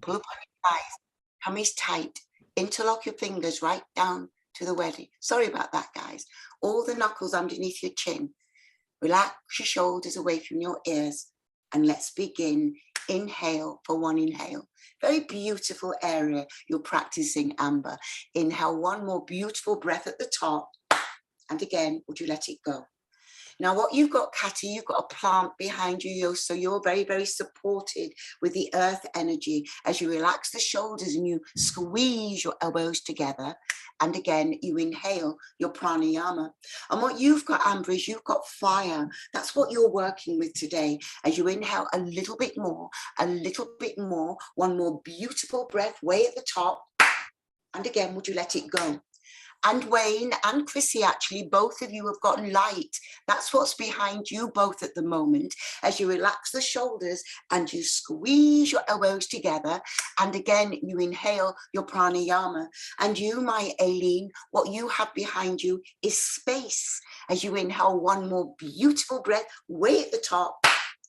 Pull up on your thighs, tummies tight, interlock your fingers right down to the wedding. Sorry about that, guys. All the knuckles underneath your chin. Relax your shoulders away from your ears, and let's begin. Inhale for one inhale. Very beautiful area you're practicing, Amber. Inhale one more beautiful breath at the top, and again, would you let it go? Now, what you've got, Catty, you've got a plant behind you, so you're very, very supported with the earth energy as you relax the shoulders and you squeeze your elbows together. And again, you inhale your pranayama. And what you've got, Amber, is you've got fire. That's what you're working with today. As you inhale a little bit more, one more beautiful breath way at the top. And again, would you let it go? And Wayne and Chrissy, actually, both of you have got light. That's what's behind you both at the moment. As you relax the shoulders and you squeeze your elbows together. And again, you inhale your pranayama. And you, my Aileen, what you have behind you is space. As you inhale one more beautiful breath way at the top.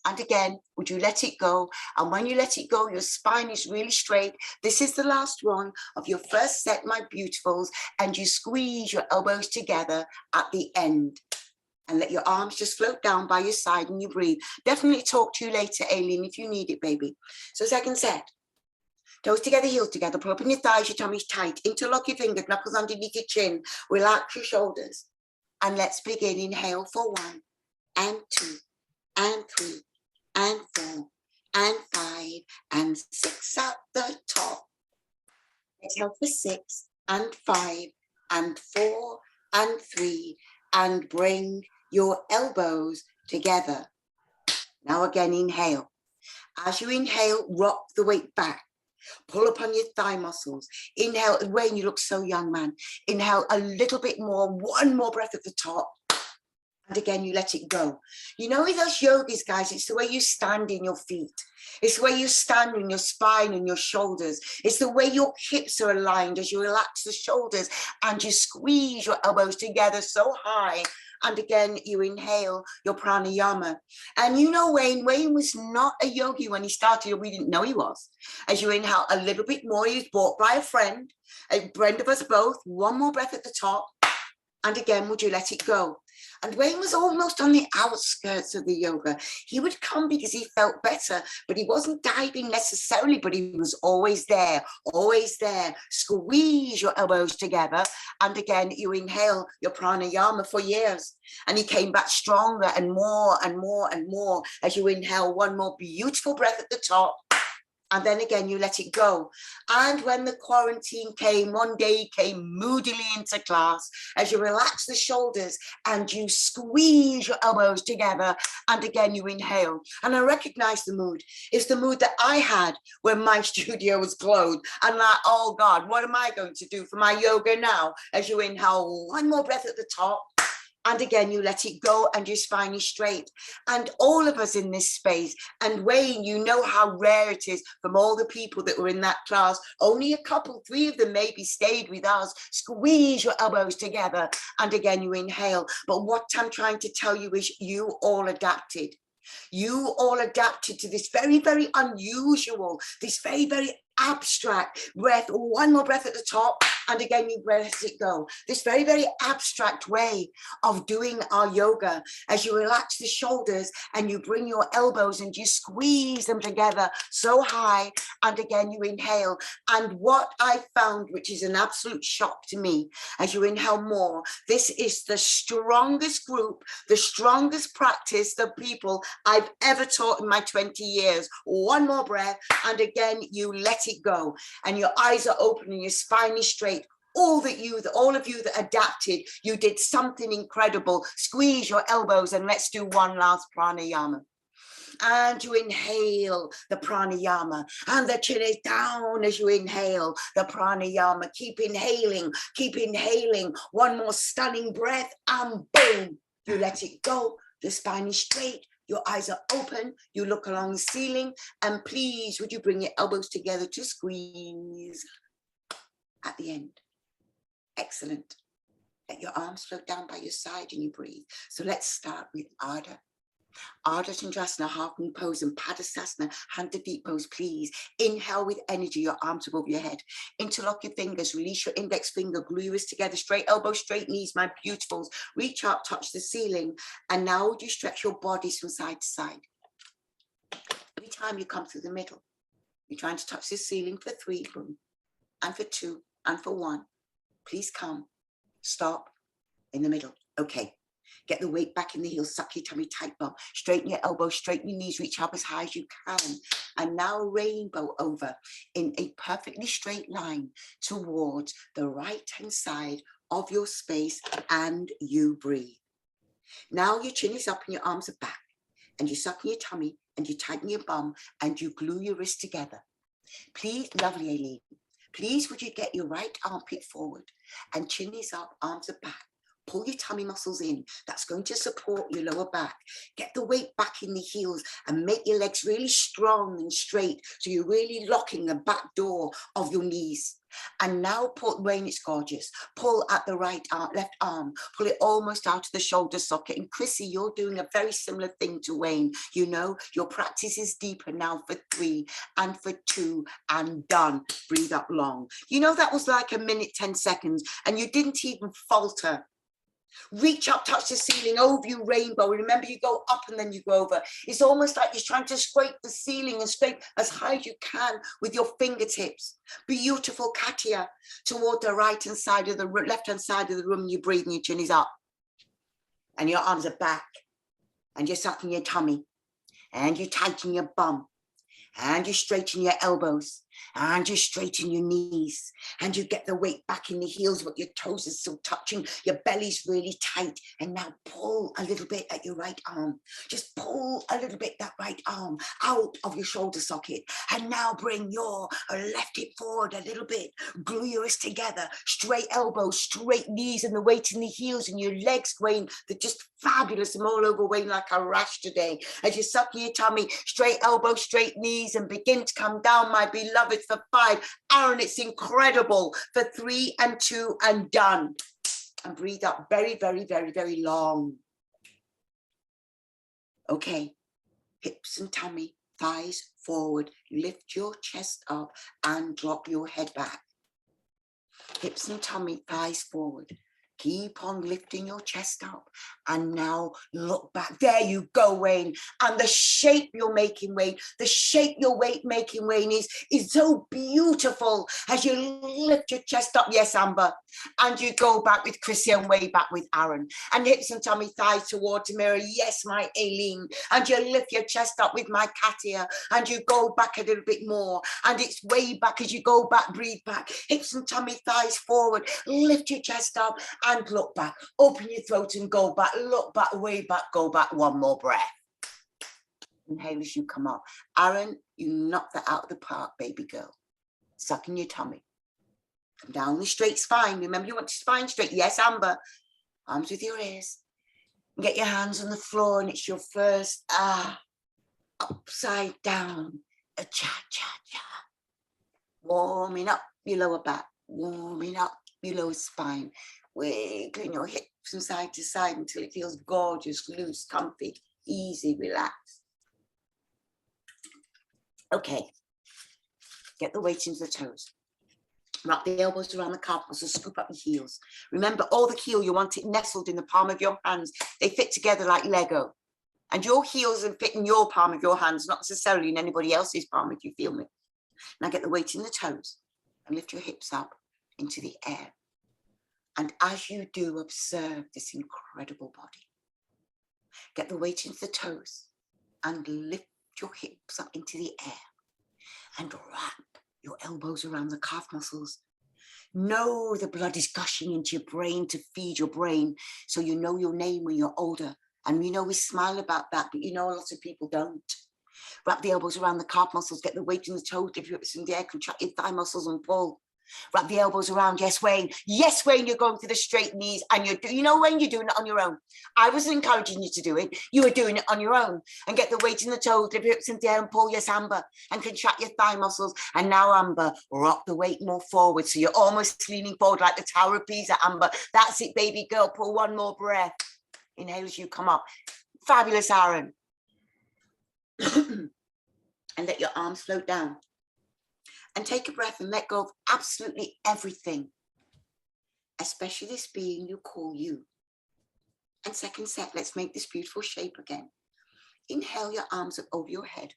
And again, would you let it go? And when you let it go, your spine is really straight. This is the last one of your first set, my beautifuls. And you squeeze your elbows together at the end. And let your arms just float down by your side and you breathe. Definitely talk to you later, Aileen, if you need it, baby. So second set. Toes together, heels together. Pull up in your thighs, your tummy's tight. Interlock your fingers, knuckles underneath your chin. Relax your shoulders. And let's begin. Inhale for 1 and 2 and 3. And 4 and 5 and 6 at the top. Exhale for 6 and 5 and 4 and 3 and bring your elbows together. Now again, inhale. As you inhale, rock the weight back. Pull upon your thigh muscles. Inhale. Wayne, you look so young, man. Inhale a little bit more. One more breath at the top. And again, you let it go. You know, with us yogis, guys, it's the way you stand in your feet. It's the way you stand in your spine and your shoulders. It's the way your hips are aligned as you relax the shoulders and you squeeze your elbows together so high. And again, you inhale your pranayama. And you know, Wayne was not a yogi when he started. We didn't know he was. As you inhale a little bit more, he was bought by a friend of us both. One more breath at the top. And again, would you let it go? And Wayne was almost on the outskirts of the yoga. He would come because he felt better, but he wasn't diving necessarily, but he was always there, always there. Squeeze your elbows together. And again, you inhale your pranayama for years. And he came back stronger and more and more and more as you inhale one more beautiful breath at the top. And then again, you let it go. And when the quarantine came, one day he came moodily into class as you relax the shoulders and you squeeze your elbows together. And again, you inhale. And I recognize the mood. It's the mood that I had when my studio was closed. And like, oh God, what am I going to do for my yoga now? As you inhale one more breath at the top. And again, you let it go and your spine is straight. And all of us in this space, and Wayne, you know how rare it is from all the people that were in that class. Only a couple, 3 of them maybe stayed with us. Squeeze your elbows together. And again, you inhale. But what I'm trying to tell you is you all adapted. You all adapted to this very, very unusual, this very, very abstract breath. One more breath at the top. And again, you let it go. This very, very abstract way of doing our yoga as you relax the shoulders and you bring your elbows and you squeeze them together so high. And again, you inhale. And what I found, which is an absolute shock to me, as you inhale more, this is the strongest group, the strongest practice, the people I've ever taught in my 20 years. One more breath. And again, you let it go. And your eyes are open and your spine is straight. All of you that adapted, you did something incredible. Squeeze your elbows and let's do one last pranayama. And you inhale the pranayama and the chin is down as you inhale the pranayama. Keep inhaling. One more stunning breath and boom, you let it go. The spine is straight. Your eyes are open. You look along the ceiling and please, would you bring your elbows together to squeeze at the end. Excellent. Let your arms float down by your side and you breathe. So let's start with Ardha. Ardha Chandrasana, half moon pose, and Padasana, hand to feet pose, please. Inhale with energy, your arms above your head. Interlock your fingers, release your index finger, glue your wrists together, straight elbow, straight knees, my beautifuls. Reach up, touch the ceiling. And now would you stretch your bodies from side to side? Every time you come through the middle, you're trying to touch the ceiling for 3, boom, and for 2, and for 1. Please come, stop, in the middle. Okay. Get the weight back in the heels, suck your tummy tight, bum. Straighten your elbows, straighten your knees, reach up as high as you can. And now rainbow over in a perfectly straight line towards the right-hand side of your space, and you breathe. Now your chin is up and your arms are back, and you suck in your tummy, and you tighten your bum, and you glue your wrists together. Please, lovely Aileen, please would you get your right armpit forward, and chin is up, arms are back. Pull your tummy muscles in. That's going to support your lower back. Get the weight back in the heels and make your legs really strong and straight. So you're really locking the back door of your knees. And now pull, Wayne, it's gorgeous. Pull at the right arm, left arm. Pull it almost out of the shoulder socket. And Chrissy, you're doing a very similar thing to Wayne. You know, your practice is deeper now for 3 and for 2 and done. Breathe up long. You know, that was like 1 minute, 10 seconds and you didn't even falter. Reach up, touch the ceiling, over you, rainbow. Remember, you go up and then you go over. It's almost like you're trying to scrape the ceiling and scrape as high as you can with your fingertips. Beautiful Katya toward the right-hand side of the left-hand side of the room. You breathe and your chin is up. And your arms are back. And you're sucking your tummy. And you tighten your bum. And you straighten your elbows. And you straighten your knees, and you get the weight back in the heels, but your toes are still touching, your belly's really tight. And now pull a little bit at your right arm. Just pull a little bit that right arm out of your shoulder socket. And now bring your left hip forward a little bit. Glue your wrists together, straight elbows, straight knees, and the weight in the heels, and your legs, Wayne, they're just fabulous. I'm all over Wayne like a rash today. As you suck your tummy, straight elbows, straight knees, and begin to come down, my beloved, for 5. Aaron, it's incredible. For 3 and 2 and done. And breathe up very, very, very, very long. Okay. Hips and tummy, thighs forward. Lift your chest up and drop your head back. Hips and tummy, thighs forward. Keep on lifting your chest up and now look back. There you go, Wayne. And the shape you're making, Wayne, the shape your weight making, Wayne, is so beautiful as you lift your chest up. Yes, Amber. And you go back with Chrissy and way back with Aaron. And hips and tummy, thighs towards the mirror. Yes, my Aileen. And you lift your chest up with my Katia. And you go back a little bit more. And it's way back as you go back, breathe back. Hips and tummy, thighs forward. Lift your chest up. And look back, open your throat and go back, look back, way back, go back, one more breath. Inhale as you come up. Aaron, you knock that out of the park, baby girl. Suck in your tummy. Come down the straight spine. Remember, you want your spine straight. Yes, Amber. Arms with your ears. And get your hands on the floor, and it's your first upside down. A cha-cha-cha. Warming up your lower back. Warming up your lower spine. Wiggling your hips from side to side until it feels gorgeous, loose, comfy, easy, relaxed. Okay, get the weight into the toes. Wrap the elbows around the calf muscles, scoop up your heels. Remember, all the heel, you want it nestled in the palm of your hands. They fit together like Lego. And your heels are fit in your palm of your hands, not necessarily in anybody else's palm, if you feel me. Now get the weight in the toes and lift your hips up into the air. And as you do, observe this incredible body. Get the weight into the toes and lift your hips up into the air and wrap your elbows around the calf muscles. Know the blood is gushing into your brain to feed your brain so you know your name when you're older. And we know we smile about that, but you know a lot of people don't. Wrap the elbows around the calf muscles, get the weight in the toes, lift your hips in the air, contract your thigh muscles and pull. Wrap the elbows around. Yes, Wayne. Yes, Wayne, you're going to the straight knees and you know, Wayne, you're doing it on your own. I wasn't encouraging you to do it. You were doing it on your own. And get the weight in the toes, lift your hips in the air and pull. Yes, Amber. And contract your thigh muscles. And now, Amber, rock the weight more forward. So you're almost leaning forward like the Tower of Pisa, Amber. That's it, baby girl. Pull one more breath. Inhale as you come up. Fabulous, Aaron. And let your arms float down. And take a breath and let go of absolutely everything, especially this being you call you. And second set, let's make this beautiful shape again. Inhale your arms up over your head.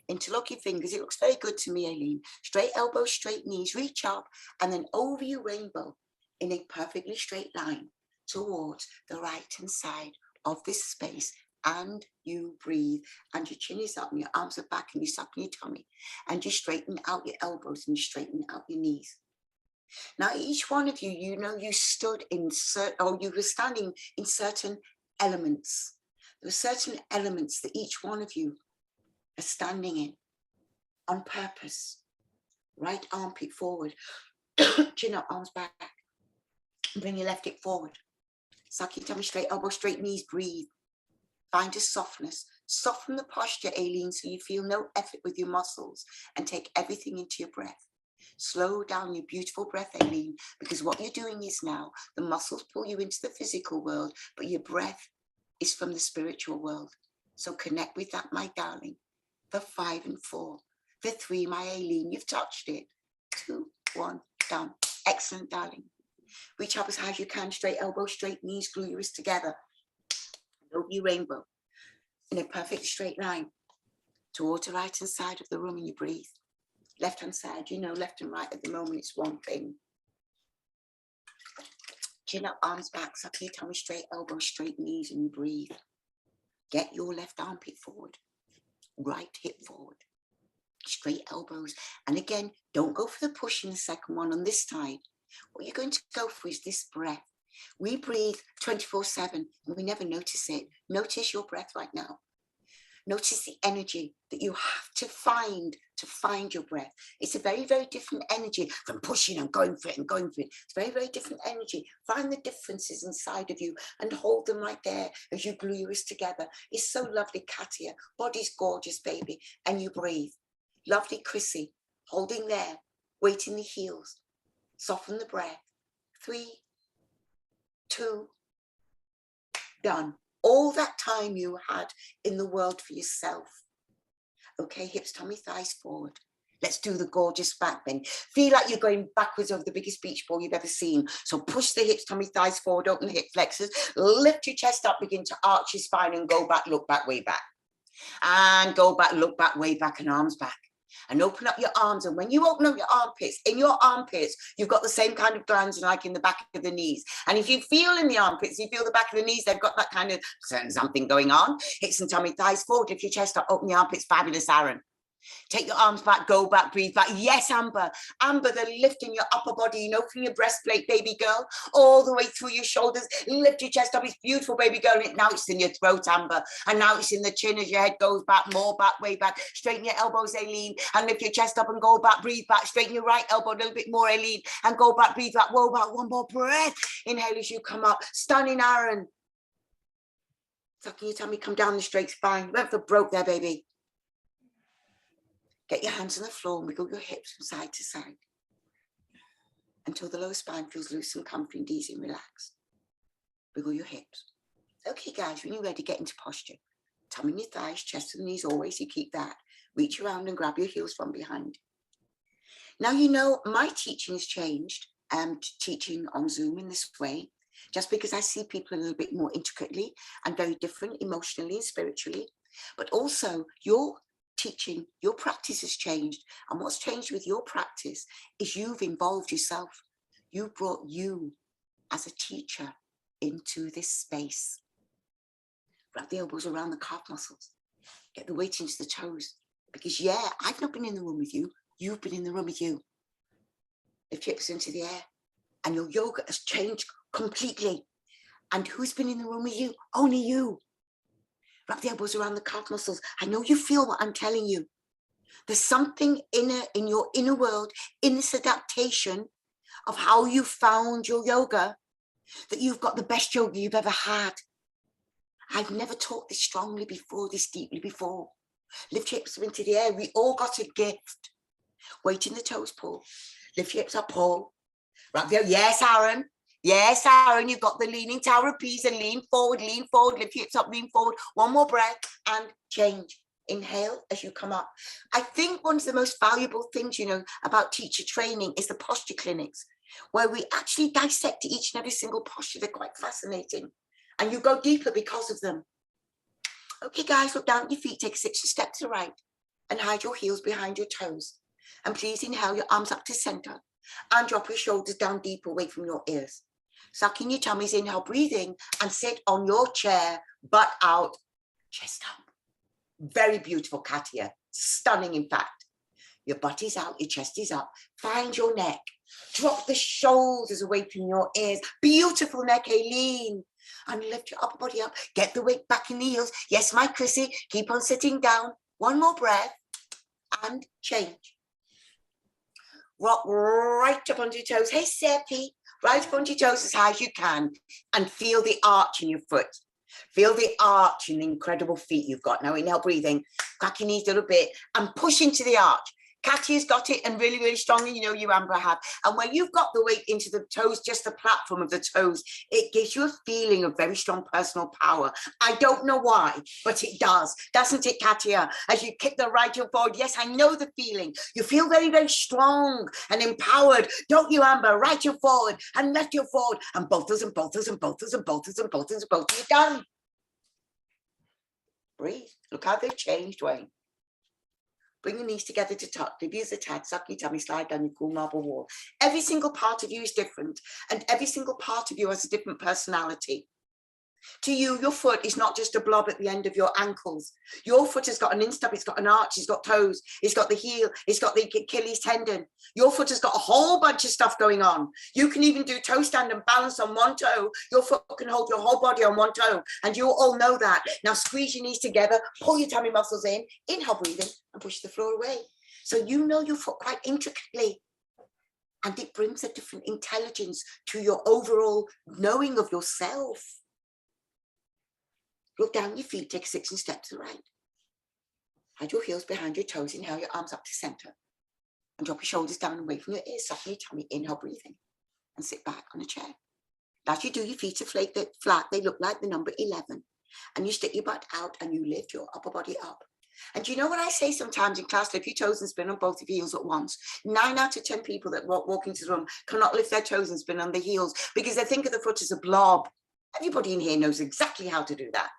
Interlock your fingers. It looks very good to me, Aileen. Straight elbows, straight knees, reach up, and then over your rainbow in a perfectly straight line towards the right-hand side of this space. And you breathe, and your chin is up, and your arms are back, and you suck in your tummy, and you straighten out your elbows, and you straighten out your knees. Now, each one of you, you know, you stood in you were standing in certain elements. There were certain elements that each one of you are standing in on purpose. Right armpit forward, chin up, arms back. Bring your left hip forward. Suck your tummy straight, elbow straight, knees, breathe. Find a softness. Soften the posture, Aileen, so you feel no effort with your muscles, and take everything into your breath. Slow down your beautiful breath, Aileen, because what you're doing is now the muscles pull you into the physical world, but your breath is from the spiritual world. So connect with that, my darling. For 5 and 4. For 3, my Aileen, you've touched it. 2, 1, down. Excellent, darling. Reach up as high as you can, straight elbow, straight knees, glue your wrists together. Over your rainbow in a perfect straight line towards the right hand side of the room, and you breathe. Left hand side, you know, left and right at the moment, it's one thing. Chin up, arms back, suck your tummy straight, elbow straight, knees, and you breathe. Get your left armpit forward, right hip forward, straight elbows. And again, don't go for the push in the second one on this side. What you're going to go for is this breath. We breathe 24/7 and we never notice it. Notice your breath right now. Notice the energy that you have to find your breath. It's a very, very different energy from pushing and going for it and going for it. It's very, very different energy. Find the differences inside of you and hold them right there as you glue your wrists together. It's so lovely, Katia. Body's gorgeous, baby. And you breathe. Lovely, Chrissy. Holding there, weighting the heels. Soften the breath. 3, 2, done. All that time you had in the world for yourself. Okay, hips, tummy, thighs forward. Let's do the gorgeous back bend. Feel like you're going backwards over the biggest beach ball you've ever seen. So push the hips, tummy, thighs forward, open the hip flexors, lift your chest up, begin to arch your spine and go back, look back, way back. And go back, look back, way back, and arms back. And open up your arms. And when you open up your armpits, in your armpits, you've got the same kind of glands like in the back of the knees. And if you feel in the armpits, you feel the back of the knees, they've got that kind of something going on. Hips and tummy, thighs forward. Lift your chest up, open your armpits. Fabulous, Aaron. Take your arms back, go back, breathe back. Yes, Amber. Amber, the lift in your upper body, you know, from your breastplate, baby girl, all the way through your shoulders. Lift your chest up. It's beautiful, baby girl. And now it's in your throat, Amber. And now it's in the chin as your head goes back, more back, way back. Straighten your elbows, Aileen, and lift your chest up and go back, breathe back. Straighten your right elbow a little bit more, Aileen, and go back, breathe back, whoa, back. One more breath. Inhale as you come up. Stunning, Aaron. Tucking your tummy, come down the straight spine. Went for broke there, baby. Get your hands on the floor and wiggle your hips from side to side until the lower spine feels loose and comfy and easy and relaxed. Wiggle your hips. Okay, guys, when you're ready, get into posture. Tummy in your thighs, chest and knees, always, you keep that. Reach around and grab your heels from behind. Now, you know, my teaching has changed, teaching on Zoom in this way, just because I see people a little bit more intricately and very different emotionally and spiritually, but also your teaching, your practice has changed. And what's changed with your practice is you've involved yourself. You brought you as a teacher into this space. Wrap the elbows around the calf muscles. Get the weight into the toes. Because yeah, I've not been in the room with you. You've been in the room with you. Lift your hips into the air. And your yoga has changed completely. And who's been in the room with you? Only you. Wrap the elbows around the calf muscles. I know you feel what I'm telling you. There's something in your inner world, in this adaptation of how you found your yoga, that you've got the best yoga you've ever had. I've never taught this strongly before, this deeply before. Lift your hips up into the air. We all got a gift. Weight in the toes, Paul. Lift your hips up, Paul. Wrap the, yes, Aaron. Yes, Aaron, you've got the leaning tower of Pisa. Lean forward, lift your hips up, lean forward. One more breath and change. Inhale as you come up. I think one of the most valuable things, you know, about teacher training is the posture clinics, where we actually dissect each and every single posture. They're quite fascinating. And you go deeper because of them. Okay, guys, look down at your feet, take 6 steps to the right and hide your heels behind your toes. And please inhale your arms up to center and drop your shoulders down deep away from your ears. Sucking your tummies, inhale, breathing, and sit on your chair, butt out, chest up. Very beautiful, Katia. Stunning, in fact. Your butt is out, your chest is up. Find your neck. Drop the shoulders away from your ears. Beautiful neck, Aileen. And lift your upper body up. Get the weight back in the heels. Yes, my Chrissy. Keep on sitting down. One more breath. And change. Rock right up onto your toes. Hey, Seppi. Right up onto your toes as high as you can. And feel the arch in your foot. Feel the arch and the incredible feet you've got. Now inhale, breathing. Crack your knees a little bit. And push into the arch. Katia's got it, and really, really strongly, you know, you, Amber, have. And when you've got the weight into the toes, just the platform of the toes, it gives you a feeling of very strong personal power. I don't know why, but it does. Doesn't it, Katia? As you kick the right heel forward, yes, I know the feeling. You feel very, very strong and empowered. Don't you, Amber? Right heel forward and left heel forward. And both those and both those and both those and both those and both those and both those. You're done. Breathe. Look how they've changed, Wayne. Bring your knees together to touch. If you use a tad, suck your tummy, slide down your cool marble wall. Every single part of you is different, and every single part of you has a different personality. To you, your foot is not just a blob at the end of your ankles. Your foot has got an instep, it's got an arch, it's got toes, it's got the heel, it's got the Achilles tendon. Your foot has got a whole bunch of stuff going on. You can even do toe stand and balance on one toe. Your foot can hold your whole body on one toe, and you all know that. Now squeeze your knees together, pull your tummy muscles in, inhale, breathing, and push the floor away. So you know your foot quite intricately. And it brings a different intelligence to your overall knowing of yourself. Look down your feet, take 6 steps to the right. Hide your heels behind your toes, inhale your arms up to center. And drop your shoulders down away from your ears, soften your tummy, inhale, breathing. And sit back on a chair. As you do, your feet are flat, they look like the number 11. And you stick your butt out and you lift your upper body up. And you know what I say sometimes in class, lift your toes and spin on both of your heels at once. 9 out of 10 people that walk into the room cannot lift their toes and spin on the heels because they think of the foot as a blob. Everybody in here knows exactly how to do that.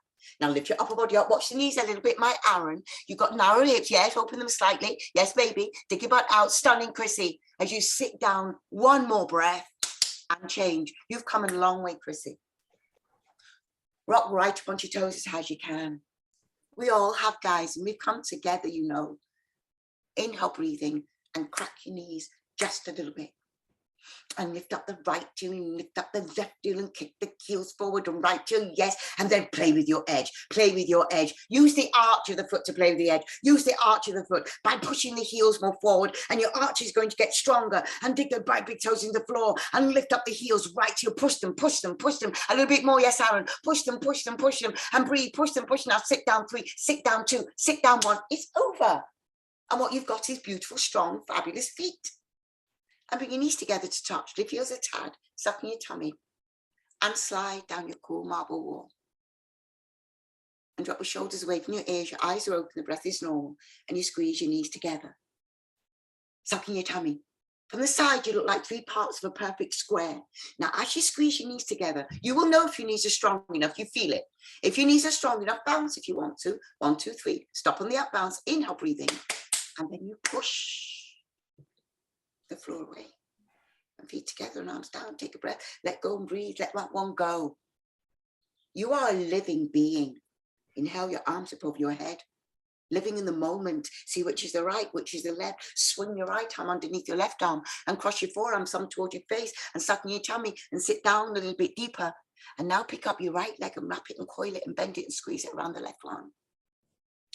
Now lift your upper body up, watch the knees a little bit, my Aaron. You've got narrow hips, yes, open them slightly. Yes, baby, dig your butt out, stunning, Chrissy. As you sit down, one more breath and change. You've come a long way, Chrissy. Rock right up onto your toes as high as you can. We all have, guys, and we've come together, you know. Inhale, breathing, and crack your knees just a little bit. And lift up the right heel and lift up the left heel and kick the heels forward and right heel, yes. And then play with your edge, play with your edge. Use the arch of the foot to play with the edge. Use the arch of the foot by pushing the heels more forward, and your arch is going to get stronger. And dig the right big toes in the floor and lift up the heels, right heel, push them, push them, push them. A little bit more, yes, Aaron. Push them, push them, push them, and breathe, push them, push them. Now sit down 3, sit down 2, sit down 1. It's over. And what you've got is beautiful, strong, fabulous feet. And bring your knees together to touch. Lift heels a tad, sucking your tummy, and slide down your cool marble wall. And drop your shoulders away from your ears. Your eyes are open, the breath is normal, and you squeeze your knees together, sucking your tummy. From the side, you look like 3 parts of a perfect square. Now, as you squeeze your knees together, you will know if your knees are strong enough. You feel it. If your knees are strong enough, bounce if you want to. 1, 2, 3. Stop on the up bounce. Inhale, breathing, and then you push the floor away, and feet together and arms down. Take a breath, let go and breathe, let that one go. You are a living being. Inhale, your arms above your head, living in the moment. See which is the right, which is the left. Swing your right arm underneath your left arm and cross your forearm some toward your face and suck in your tummy and sit down a little bit deeper. And now pick up your right leg and wrap it and coil it and bend it and squeeze it around the left one.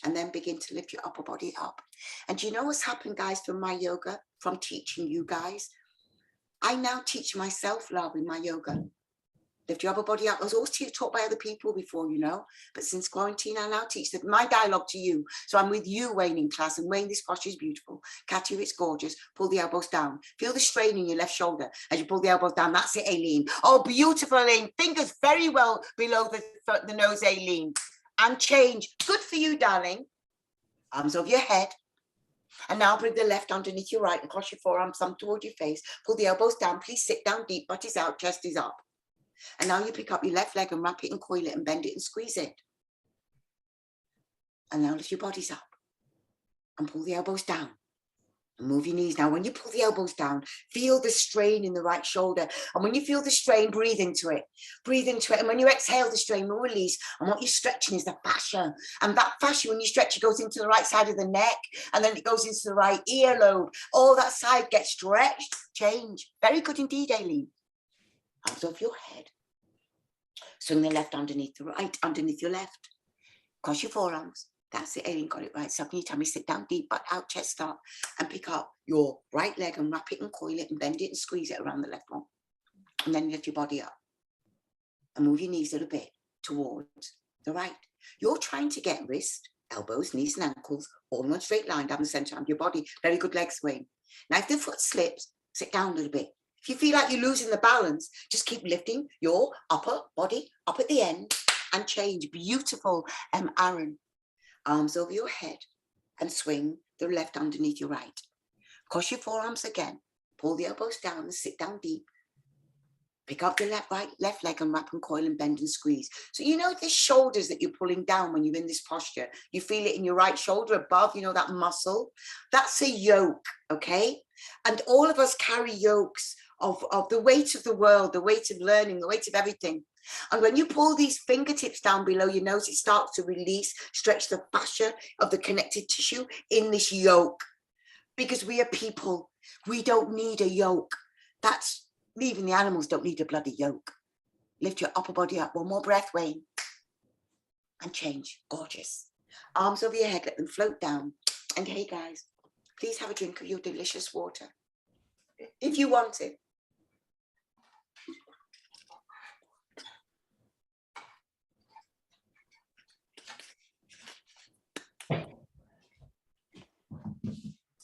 And then begin to lift your upper body up. And do you know what's happened, guys, from my yoga, from teaching you guys? I now teach myself love in my yoga. Lift your upper body up. I was always taught by other people before, you know, but since quarantine, I now teach that my dialogue to you. So I'm with you, Wayne, in class, and Wayne, this posture is beautiful. Katia, it's gorgeous. Pull the elbows down. Feel the strain in your left shoulder as you pull the elbows down. That's it, Aileen. Oh, beautiful, Aileen. Fingers very well below the nose, Aileen. And change. Good for you, darling. Arms over your head. And now bring the left underneath your right and cross your forearms thumb toward your face. Pull the elbows down. Please sit down deep. Butt is out, chest is up. And now you pick up your left leg and wrap it and coil it and bend it and squeeze it. And now lift your bodies up and pull the elbows down. And move your knees. Now, when you pull the elbows down, feel the strain in the right shoulder. And when you feel the strain, breathe into it. Breathe into it. And when you exhale the strain, will release. And what you're stretching is the fascia. And that fascia, when you stretch, it goes into the right side of the neck. And then it goes into the right earlobe. All that side gets stretched. Change. Very good indeed, Aileen. Arms over your head. Swing the left underneath the right, underneath your left. Cross your forearms. That's it, Aileen got it right. So your tummy, sit down deep, butt out, chest up, and pick up your right leg and wrap it and coil it and bend it and squeeze it around the left one. And then lift your body up and move your knees a little bit towards the right. You're trying to get wrist, elbows, knees and ankles all in one straight line down the center of your body. Very good leg swing. Now, if the foot slips, sit down a little bit. If you feel like you're losing the balance, just keep lifting your upper body up at the end and change. Beautiful, Aaron. Arms over your head and swing the left underneath your right. Cross your forearms again. Pull the elbows down and sit down deep. Pick up the left leg and wrap and coil and bend and squeeze. So you know the shoulders that you're pulling down when you're in this posture. You feel it in your right shoulder above, you know, that muscle. That's a yoke, okay? And all of us carry yokes of the weight of the world, the weight of learning, the weight of everything. And when you pull these fingertips down below your nose, it starts to release, stretch the fascia of the connective tissue in this yoke. Because we are people, we don't need a yoke. That's, even the animals don't need a bloody yoke. Lift your upper body up. One more breath, Wayne. And change. Gorgeous. Arms over your head, let them float down. And hey guys, please have a drink of your delicious water. If you want it.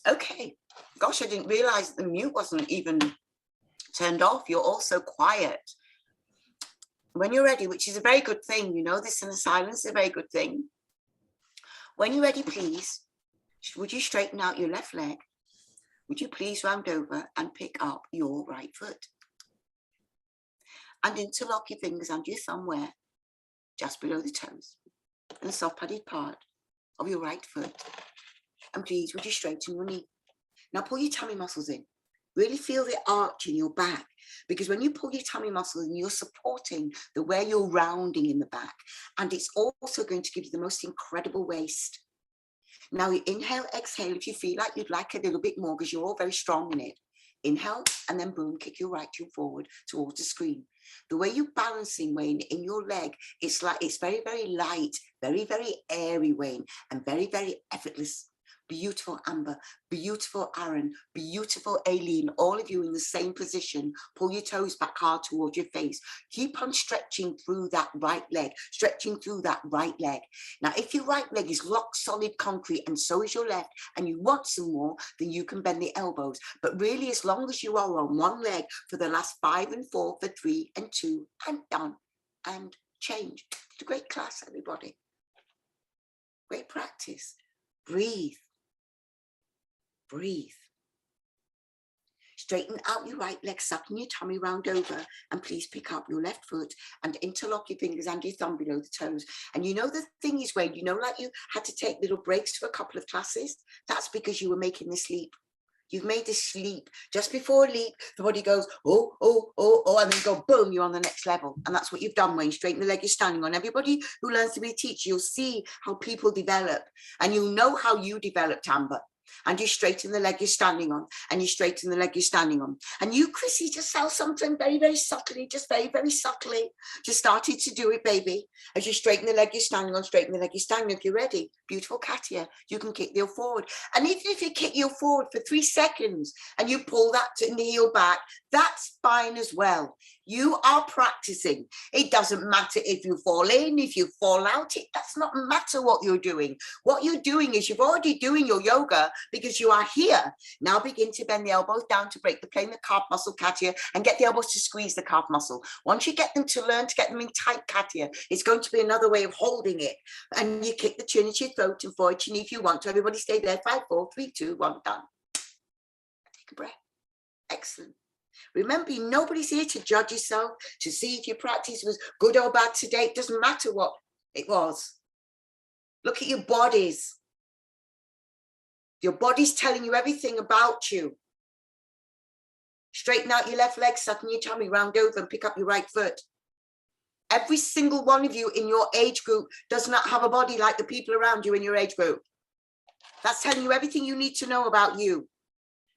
Okay. Gosh, I didn't realize the mute wasn't even turned off. You're all so quiet. When you're ready, which is a very good thing, you know, this in the silence is a very good thing. When you're ready, please, would you straighten out your left leg? Would you please round over and pick up your right foot? And interlock your fingers under your thumb where? Just below the toes. And the soft padded part of your right foot. And please, would you straighten your knee? Now pull your tummy muscles in. Really feel the arch in your back, because when you pull your tummy muscles in, you're supporting the way you're rounding in the back. And it's also going to give you the most incredible waist. Now you inhale, exhale, if you feel like you'd like a little bit more, because you're all very strong in it. Inhale, and then boom, kick your right heel forward towards the screen. The way you're balancing, Wayne, in your leg, it's like, it's very, very light, very, very airy, Wayne, and very, very effortless. Beautiful Amber, beautiful Aaron, beautiful Aileen, all of you in the same position. Pull your toes back hard towards your face. Keep on stretching through that right leg, stretching through that right leg. Now, if your right leg is rock solid concrete and so is your left, and you want some more, then you can bend the elbows. But really, as long as you are on one leg for the last 5 and 4, for 3 and 2, and done, and change. It's a great class, everybody. Great practice. Breathe. Breathe. Straighten out your right leg, sucking your tummy round over, and please pick up your left foot and interlock your fingers and your thumb below the toes. And you know the thing is, Wayne, you know, like you had to take little breaks for a couple of classes? That's because you were making this leap. You've made this leap. Just before a leap, the body goes, oh, oh, oh, oh, and then go, boom, you're on the next level. And that's what you've done, Wayne. Straighten the leg you're standing on. Everybody who learns to be a teacher, you'll see how people develop. And you'll know how you developed, Amber. And you straighten the leg you're standing on, and you straighten the leg you're standing on. And you, Chrissy, just saw something very, very subtly, just very, very subtly, just started to do it, baby. As you straighten the leg you're standing on, straighten the leg you're standing on. If you're ready, beautiful Katia, you can kick the heel forward. And even if you kick your heel forward for 3 seconds and you pull that in the heel back, that's fine as well. You are practicing. It doesn't matter if you fall in, if you fall out. It does not matter what you're doing. What you're doing is you're already doing your yoga because you are here. Now begin to bend the elbows down to break the plane, the calf muscle, Katya, and get the elbows to squeeze the calf muscle. Once you get them to learn to get them in tight, Katya, it's going to be another way of holding it. And you kick the chin into your throat and forward chin if you want to. Everybody stay there. 5, 4, 3, 2, 1, done. Take a breath. Excellent. Remember, nobody's here to judge yourself, to see if your practice was good or bad today. It doesn't matter what it was. Look at your bodies. Your body's telling you everything about you. Straighten out your left leg, sucking your tummy, round over and pick up your right foot. Every single one of you in your age group does not have a body like the people around you in your age group. That's telling you everything you need to know about you.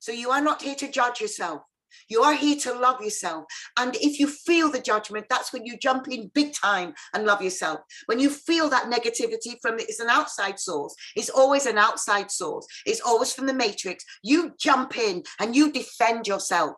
So you are not here to judge yourself. You are here to love yourself. And if you feel the judgment, that's when you jump in big time and love yourself. When you feel that negativity from it's an outside source. It's always an outside source. It's always from the matrix. You jump in and you defend yourself.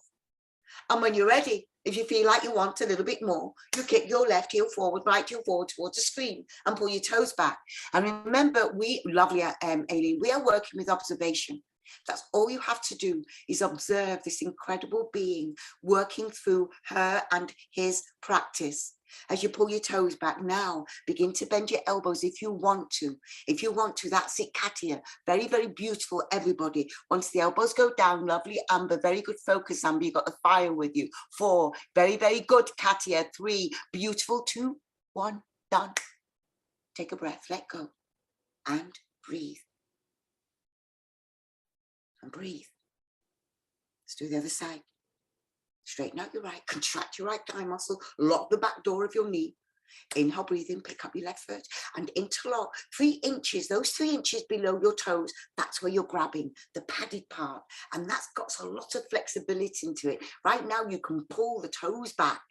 And when you're ready, if you feel like you want a little bit more, you kick your left heel forward, right heel forward towards the screen and pull your toes back. And remember, lovely Aileen, we are working with observation. That's all you have to do is observe this incredible being working through her and his practice. As you pull your toes back now, begin to bend your elbows if you want to. If you want to, that's it, Katya. Very, very beautiful, everybody. Once the elbows go down, lovely Amber, very good focus, Amber. You got the fire with you. 4, very, very good, Katya. 3, beautiful. 2, 1, done. Take a breath, let go, and breathe. And breathe. Let's do the other side. Straighten out your right, contract your right thigh muscle, lock the back door of your knee. Inhale, breathe in, pick up your left foot and interlock 3 inches, those 3 inches below your toes. That's where you're grabbing the padded part. And that's got a lot of flexibility into it. Right now, you can pull the toes back.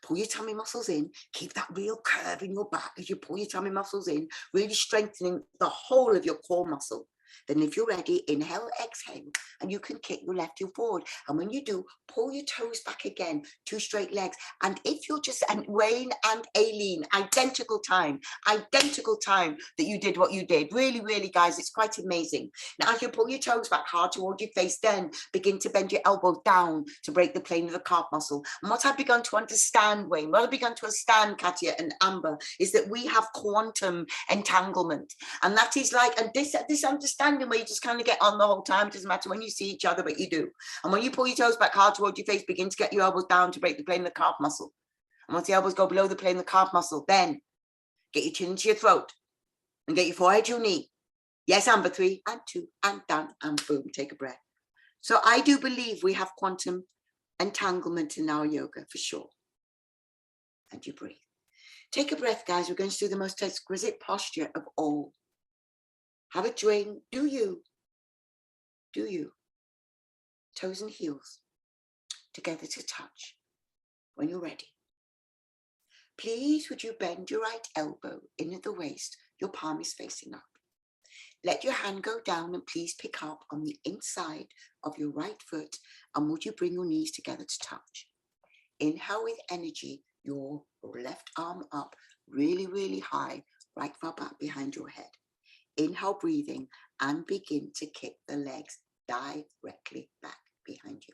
Pull your tummy muscles in, keep that real curve in your back as you pull your tummy muscles in, really strengthening the whole of your core muscle. Then if you're ready, inhale, exhale, and you can kick your left heel forward. And when you do, pull your toes back again, 2 straight legs. And if you're just, and Wayne and Aileen, identical time that you did what you did. Really, really, guys, it's quite amazing. Now, as you pull your toes back hard toward your face, then begin to bend your elbows down to break the plane of the calf muscle. And what I've begun to understand, Wayne, what I've begun to understand, Katya and Amber, is that we have quantum entanglement. And that is like, and this understanding where you just kind of get on the whole time. It doesn't matter when you see each other, but you do. And when you pull your toes back hard towards your face, begin to get your elbows down to break the plane of the calf muscle. And once the elbows go below the plane of the calf muscle, then get your chin into your throat and get your forehead to your knee. Yes, Amber, 3 and 2 and done, and boom, take a breath. So I do believe we have quantum entanglement in our yoga for sure. And you breathe. Take a breath, guys. We're going to do the most exquisite posture of all. Have a drink. Do you? Toes and heels together to touch. When you're ready, please would you bend your right elbow in at the waist. Your palm is facing up. Let your hand go down and please pick up on the inside of your right foot. And would you bring your knees together to touch? Inhale with energy, your left arm up really, really high, right far back behind your head. Inhale, breathing, and begin to kick the legs directly back behind you.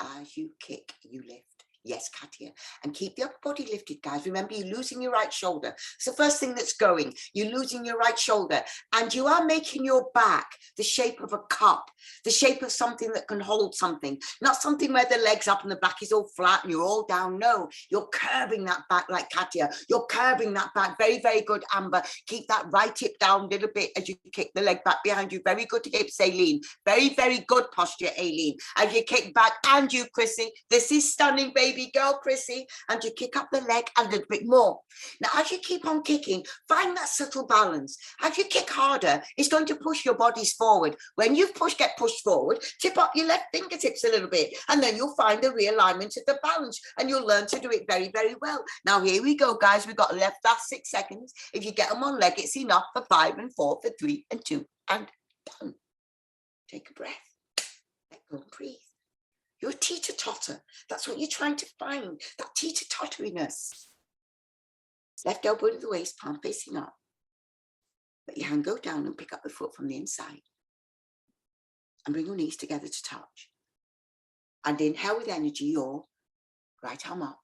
As you kick, you lift. Yes, Katya. And keep the upper body lifted, guys. Remember, you're losing your right shoulder. It's the first thing that's going. You're losing your right shoulder. And you are making your back the shape of a cup, the shape of something that can hold something. Not something where the legs up and the back is all flat and you're all down. No, you're curving that back like Katya. You're curving that back. Very, very good, Amber. Keep that right hip down a little bit as you kick the leg back behind you. Very good hips, Aileen. Very, very good posture, Aileen. As you kick back, and you, Chrissy. This is stunning, baby. Girl, Chrissy, and you kick up the leg a little bit more. Now, as you keep on kicking, find that subtle balance. As you kick harder, it's going to push your bodies forward. When you get pushed forward, tip up your left fingertips a little bit, and then you'll find the realignment of the balance, and you'll learn to do it very, very well. Now, here we go, guys. We've got left last 6 seconds. If you get them on leg, it's enough for 5 and 4, for 3 and 2, and done. Take a breath. Let go and breathe. You're a teeter-totter. That's what you're trying to find, that teeter-totteriness. Left elbow to the waist, palm facing up. Let your hand go down and pick up the foot from the inside. And bring your knees together to touch. And inhale with energy, your right arm up.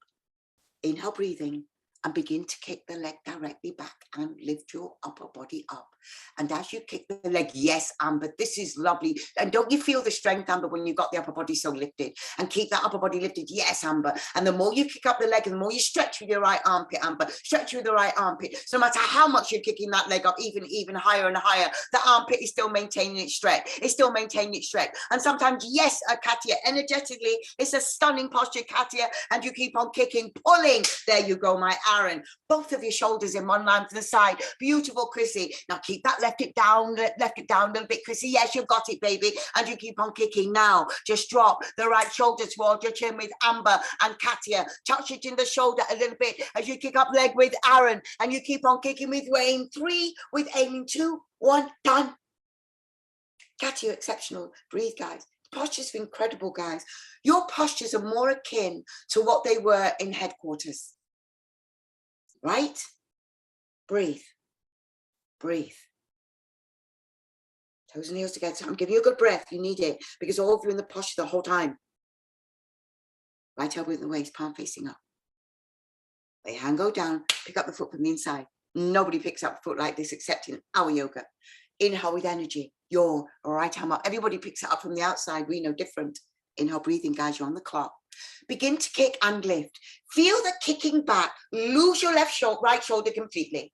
Inhale, breathing, and begin to kick the leg directly back and lift your upper body up. And as you kick the leg, yes, Amber, this is lovely. And don't you feel the strength, Amber, when you've got the upper body so lifted? And keep that upper body lifted, yes, Amber. And the more you kick up the leg, and the more you stretch with your right armpit, Amber, stretch with the right armpit. So no matter how much you're kicking that leg up, even higher and higher, the armpit is still maintaining its stretch. It's still maintaining its stretch. And sometimes, yes, Katia, energetically, it's a stunning posture, Katia, and you keep on kicking, pulling. There you go, my Aaron. Both of your shoulders in one line to the side. Beautiful, Chrissy. Now keep that left it down a little bit, Chrissy. Yes, you've got it, baby. And you keep on kicking now. Just drop the right shoulder towards your chin with Amber and Katia. Touch it in the shoulder a little bit as you kick up leg with Aaron. And you keep on kicking with Wayne. 3 with Aileen. 2, 1, done. Katia, exceptional. Breathe, guys. Postures are incredible, guys. Your postures are more akin to what they were in headquarters. Right? Breathe. Breathe. Toes and heels together. I'm giving you a good breath. You need it because all of you in the posture the whole time. Right elbow in the waist, palm facing up. Let your hand go down. Pick up the foot from the inside. Nobody picks up the foot like this except in our yoga. Inhale with energy. Your right arm up. Everybody picks it up from the outside. We know different. Inhale, breathing, guys. You're on the clock. Begin to kick and lift. Feel the kicking back. Lose your right shoulder completely.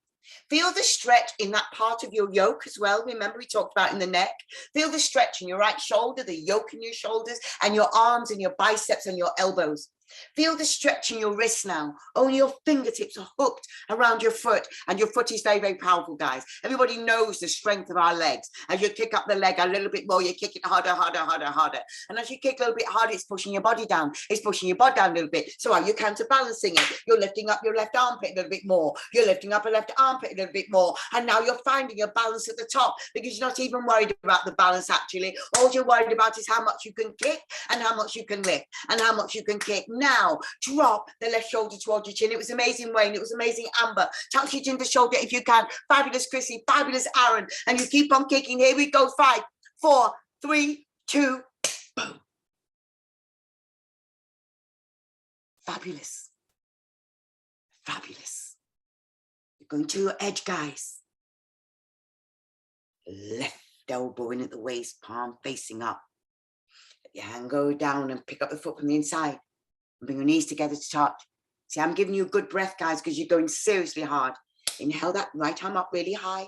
Feel the stretch in that part of your yoke as well. Remember, we talked about in the neck. Feel the stretch in your right shoulder, the yoke in your shoulders, and your arms and your biceps and your elbows. Feel the stretch in your wrists now. Only your fingertips are hooked around your foot, and your foot is very, very powerful, guys. Everybody knows the strength of our legs. As you kick up the leg a little bit more, you kick it harder, harder, harder, harder. And as you kick a little bit harder, it's pushing your body down. It's pushing your body down a little bit. So are you counterbalancing it? You're lifting up your left armpit a little bit more. You're lifting up a left armpit a little bit more. And now you're finding your balance at the top because you're not even worried about the balance, actually. All you're worried about is how much you can kick and how much you can lift and how much you can kick. Now, drop the left shoulder towards your chin. It was amazing, Wayne. It was amazing, Amber. Touch your chin to shoulder if you can. Fabulous, Chrissy. Fabulous, Aaron. And you keep on kicking. Here we go. 5, 4, 3, 2, boom. Fabulous. Fabulous. You're going to your edge, guys. Left elbow in at the waist, palm facing up. Let your hand go down and pick up the foot from the inside. Bring your knees together to touch. See, I'm giving you a good breath, guys, because you're going seriously hard. Inhale that right arm up really high.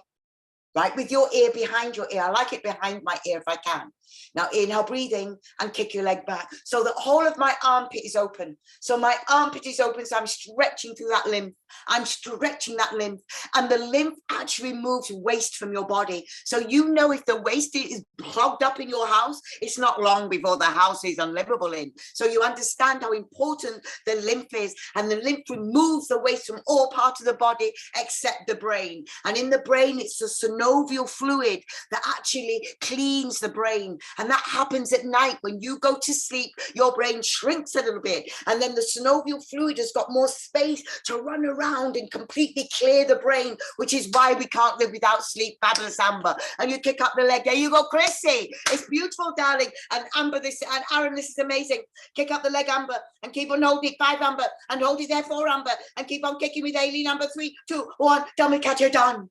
Right with your ear behind your ear. I like it behind my ear if I can. Now inhale, breathing, and kick your leg back. So the whole of my armpit is open. So my armpit is open, so I'm stretching through that lymph. I'm stretching that lymph. And the lymph actually moves waste from your body. So you know if the waste is plugged up in your house, it's not long before the house is unlivable in. So you understand how important the lymph is. And the lymph removes the waste from all parts of the body except the brain. And in the brain, it's the synovial fluid that actually cleans the brain. And that happens at night. When you go to sleep, your brain shrinks a little bit. And then the synovial fluid has got more space to run around and completely clear the brain, which is why we can't live without sleep. Fabulous, Amber. And you kick up the leg. There you go, Chrissy. It's beautiful, darling. And Amber, this, and Aaron, this is amazing. Kick up the leg, Amber, and keep on holding it. 5, Amber, and hold it there. 4, Amber, and keep on kicking with Aileen. Amber, 3, 2, 1. Done with Kat, you're done.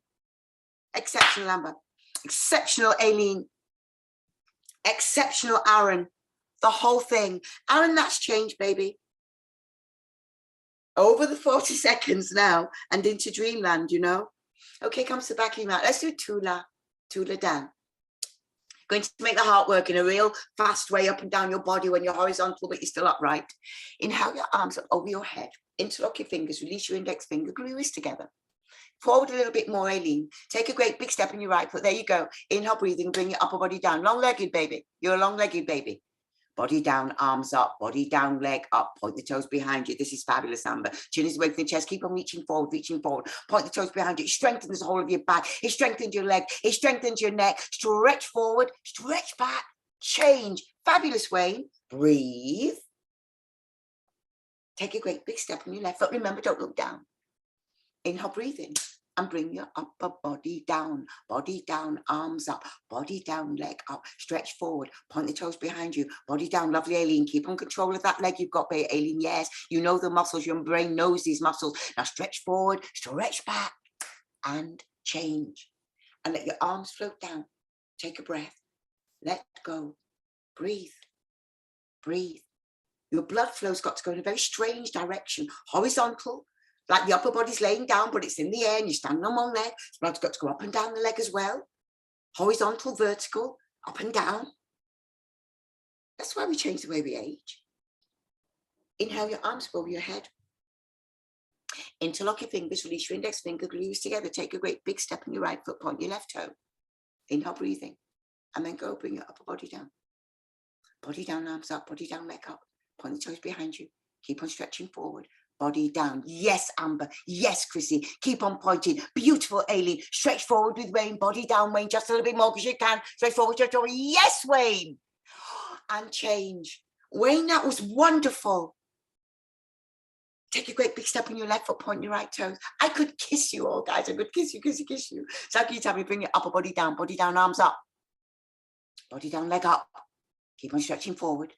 Exceptional, Amber. Exceptional, Aileen. Exceptional, Aaron. The whole thing. Aaron, that's changed, baby. Over the 40 seconds now and into dreamland, you know. Okay, comes to the back of your mat. Let's do Tula. Tula down. Going to make the heart work in a real fast way up and down your body when you're horizontal, but you're still upright. Inhale your arms up over your head. Interlock your fingers. Release your index finger. Glue your wrists together. Forward a little bit more, Aileen. Take a great big step in your right foot. There you go. Inhale, breathing. Bring your upper body down. Long-legged, baby. You're a long-legged baby. Body down, arms up, body down, leg up. Point the toes behind you. This is fabulous, Amber. Chin is away from the chest. Keep on reaching forward, reaching forward. Point the toes behind you. It strengthens the whole of your back. It strengthens your leg. It strengthens your neck. Stretch forward, stretch back. change. Fabulous, Wayne. Breathe. Take a great big step on your left foot. Remember, don't look down. Inhale, breathe in. And bring your upper body down, arms up, body down, leg up, stretch forward, point the toes behind you, body down, lovely Aileen, keep on control of that leg you've got, Aileen, yes, you know the muscles, your brain knows these muscles, now stretch forward, stretch back, and change, and let your arms float down, take a breath, let go, breathe, breathe, your blood flow's got to go in a very strange direction, horizontal, like the upper body's laying down, but it's in the air and you're standing on one leg. The blood's got to go up and down the leg as well. Horizontal, vertical, up and down. That's why we change the way we age. Inhale your arms above your head. Interlock your fingers, release your index finger, glue yours together. Take a great big step on your right foot, point your left toe. Inhale, breathing. And then go, bring your upper body down. Body down, arms up, body down, leg up. Point the toes behind you. Keep on stretching forward. Body down. Yes, Amber. Yes, Chrissy. Keep on pointing. Beautiful, Aileen. Stretch forward with Wayne. Body down, Wayne. Just a little bit more because you can. Stretch forward, stretch forward. Yes, Wayne. And change. Wayne, that was wonderful. Take a great big step on your left foot, point your right toes. I could kiss you all, guys. I could kiss you, kiss you, kiss you. So can you tell me, bring your upper body down, arms up. Body down, leg up. Keep on stretching forward.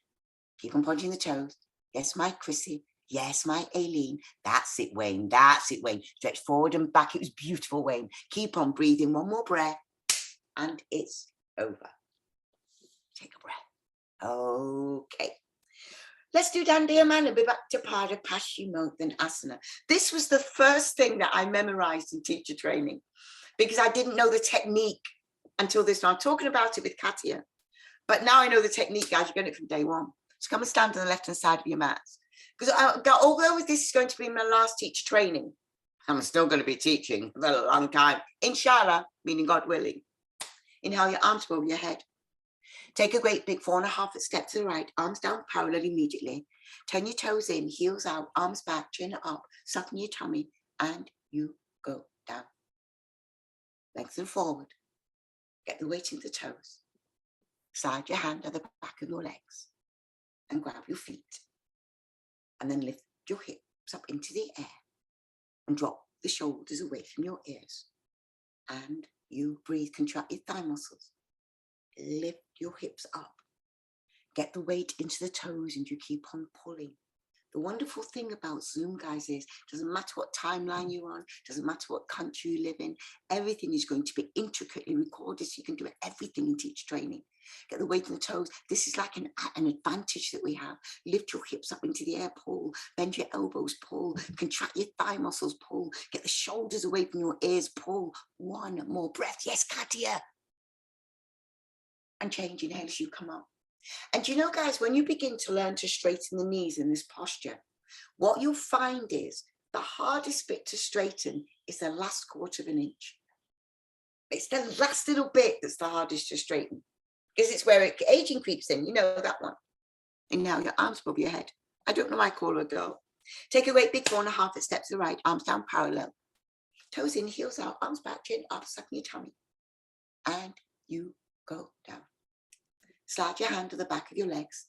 Keep on pointing the toes. Yes, my Chrissy. Yes, my Aileen. That's it, Wayne. That's it, Wayne. Stretch forward and back. It was beautiful, Wayne. Keep on breathing. One more breath. And it's over. Take a breath. Okay. Let's do Dandiyamana and be back to Pada Paschimottanasana. This was the first thing that I memorized in teacher training because I didn't know the technique until this. Now I'm talking about it with Katia, but now I know the technique, guys. You're getting it from day one. So come and stand on the left-hand side of your mats. Because although this is going to be my last teacher training, I'm still going to be teaching for a long time. Inshallah, meaning God willing. Inhale your arms above your head. Take a great big 4.5 step to the right, arms down parallel immediately. Turn your toes in, heels out, arms back, chin up, sucking your tummy, and you go down. Lengthen forward. Get the weight into the toes. Slide your hand at the back of your legs and grab your feet. And then lift your hips up into the air and drop the shoulders away from your ears. And you breathe, contract your thigh muscles. Lift your hips up. Get the weight into the toes and you keep on pulling. The wonderful thing about Zoom, guys, is doesn't matter what timeline you're on, doesn't matter what country you live in, everything is going to be intricately recorded so you can do everything in teacher training. Get the weight in the toes. This is like an advantage that we have. Lift your hips up into the air, pull. Bend your elbows, pull. Contract your thigh muscles, pull. Get the shoulders away from your ears, pull. One more breath. Yes, Katia. And change, inhale as you come up. And you know, guys, when you begin to learn to straighten the knees in this posture, what you'll find is the hardest bit to straighten is the last 1/4 inch. It's the last little bit that's the hardest to straighten because it's where aging creeps in. You know that one. And now your arms above your head. I don't know why I call her a girl. Take a great big 4.5 steps to the right, arms down parallel. Toes in, heels out, arms back, chin up, sucking your tummy. And you go down. Slide your hand to the back of your legs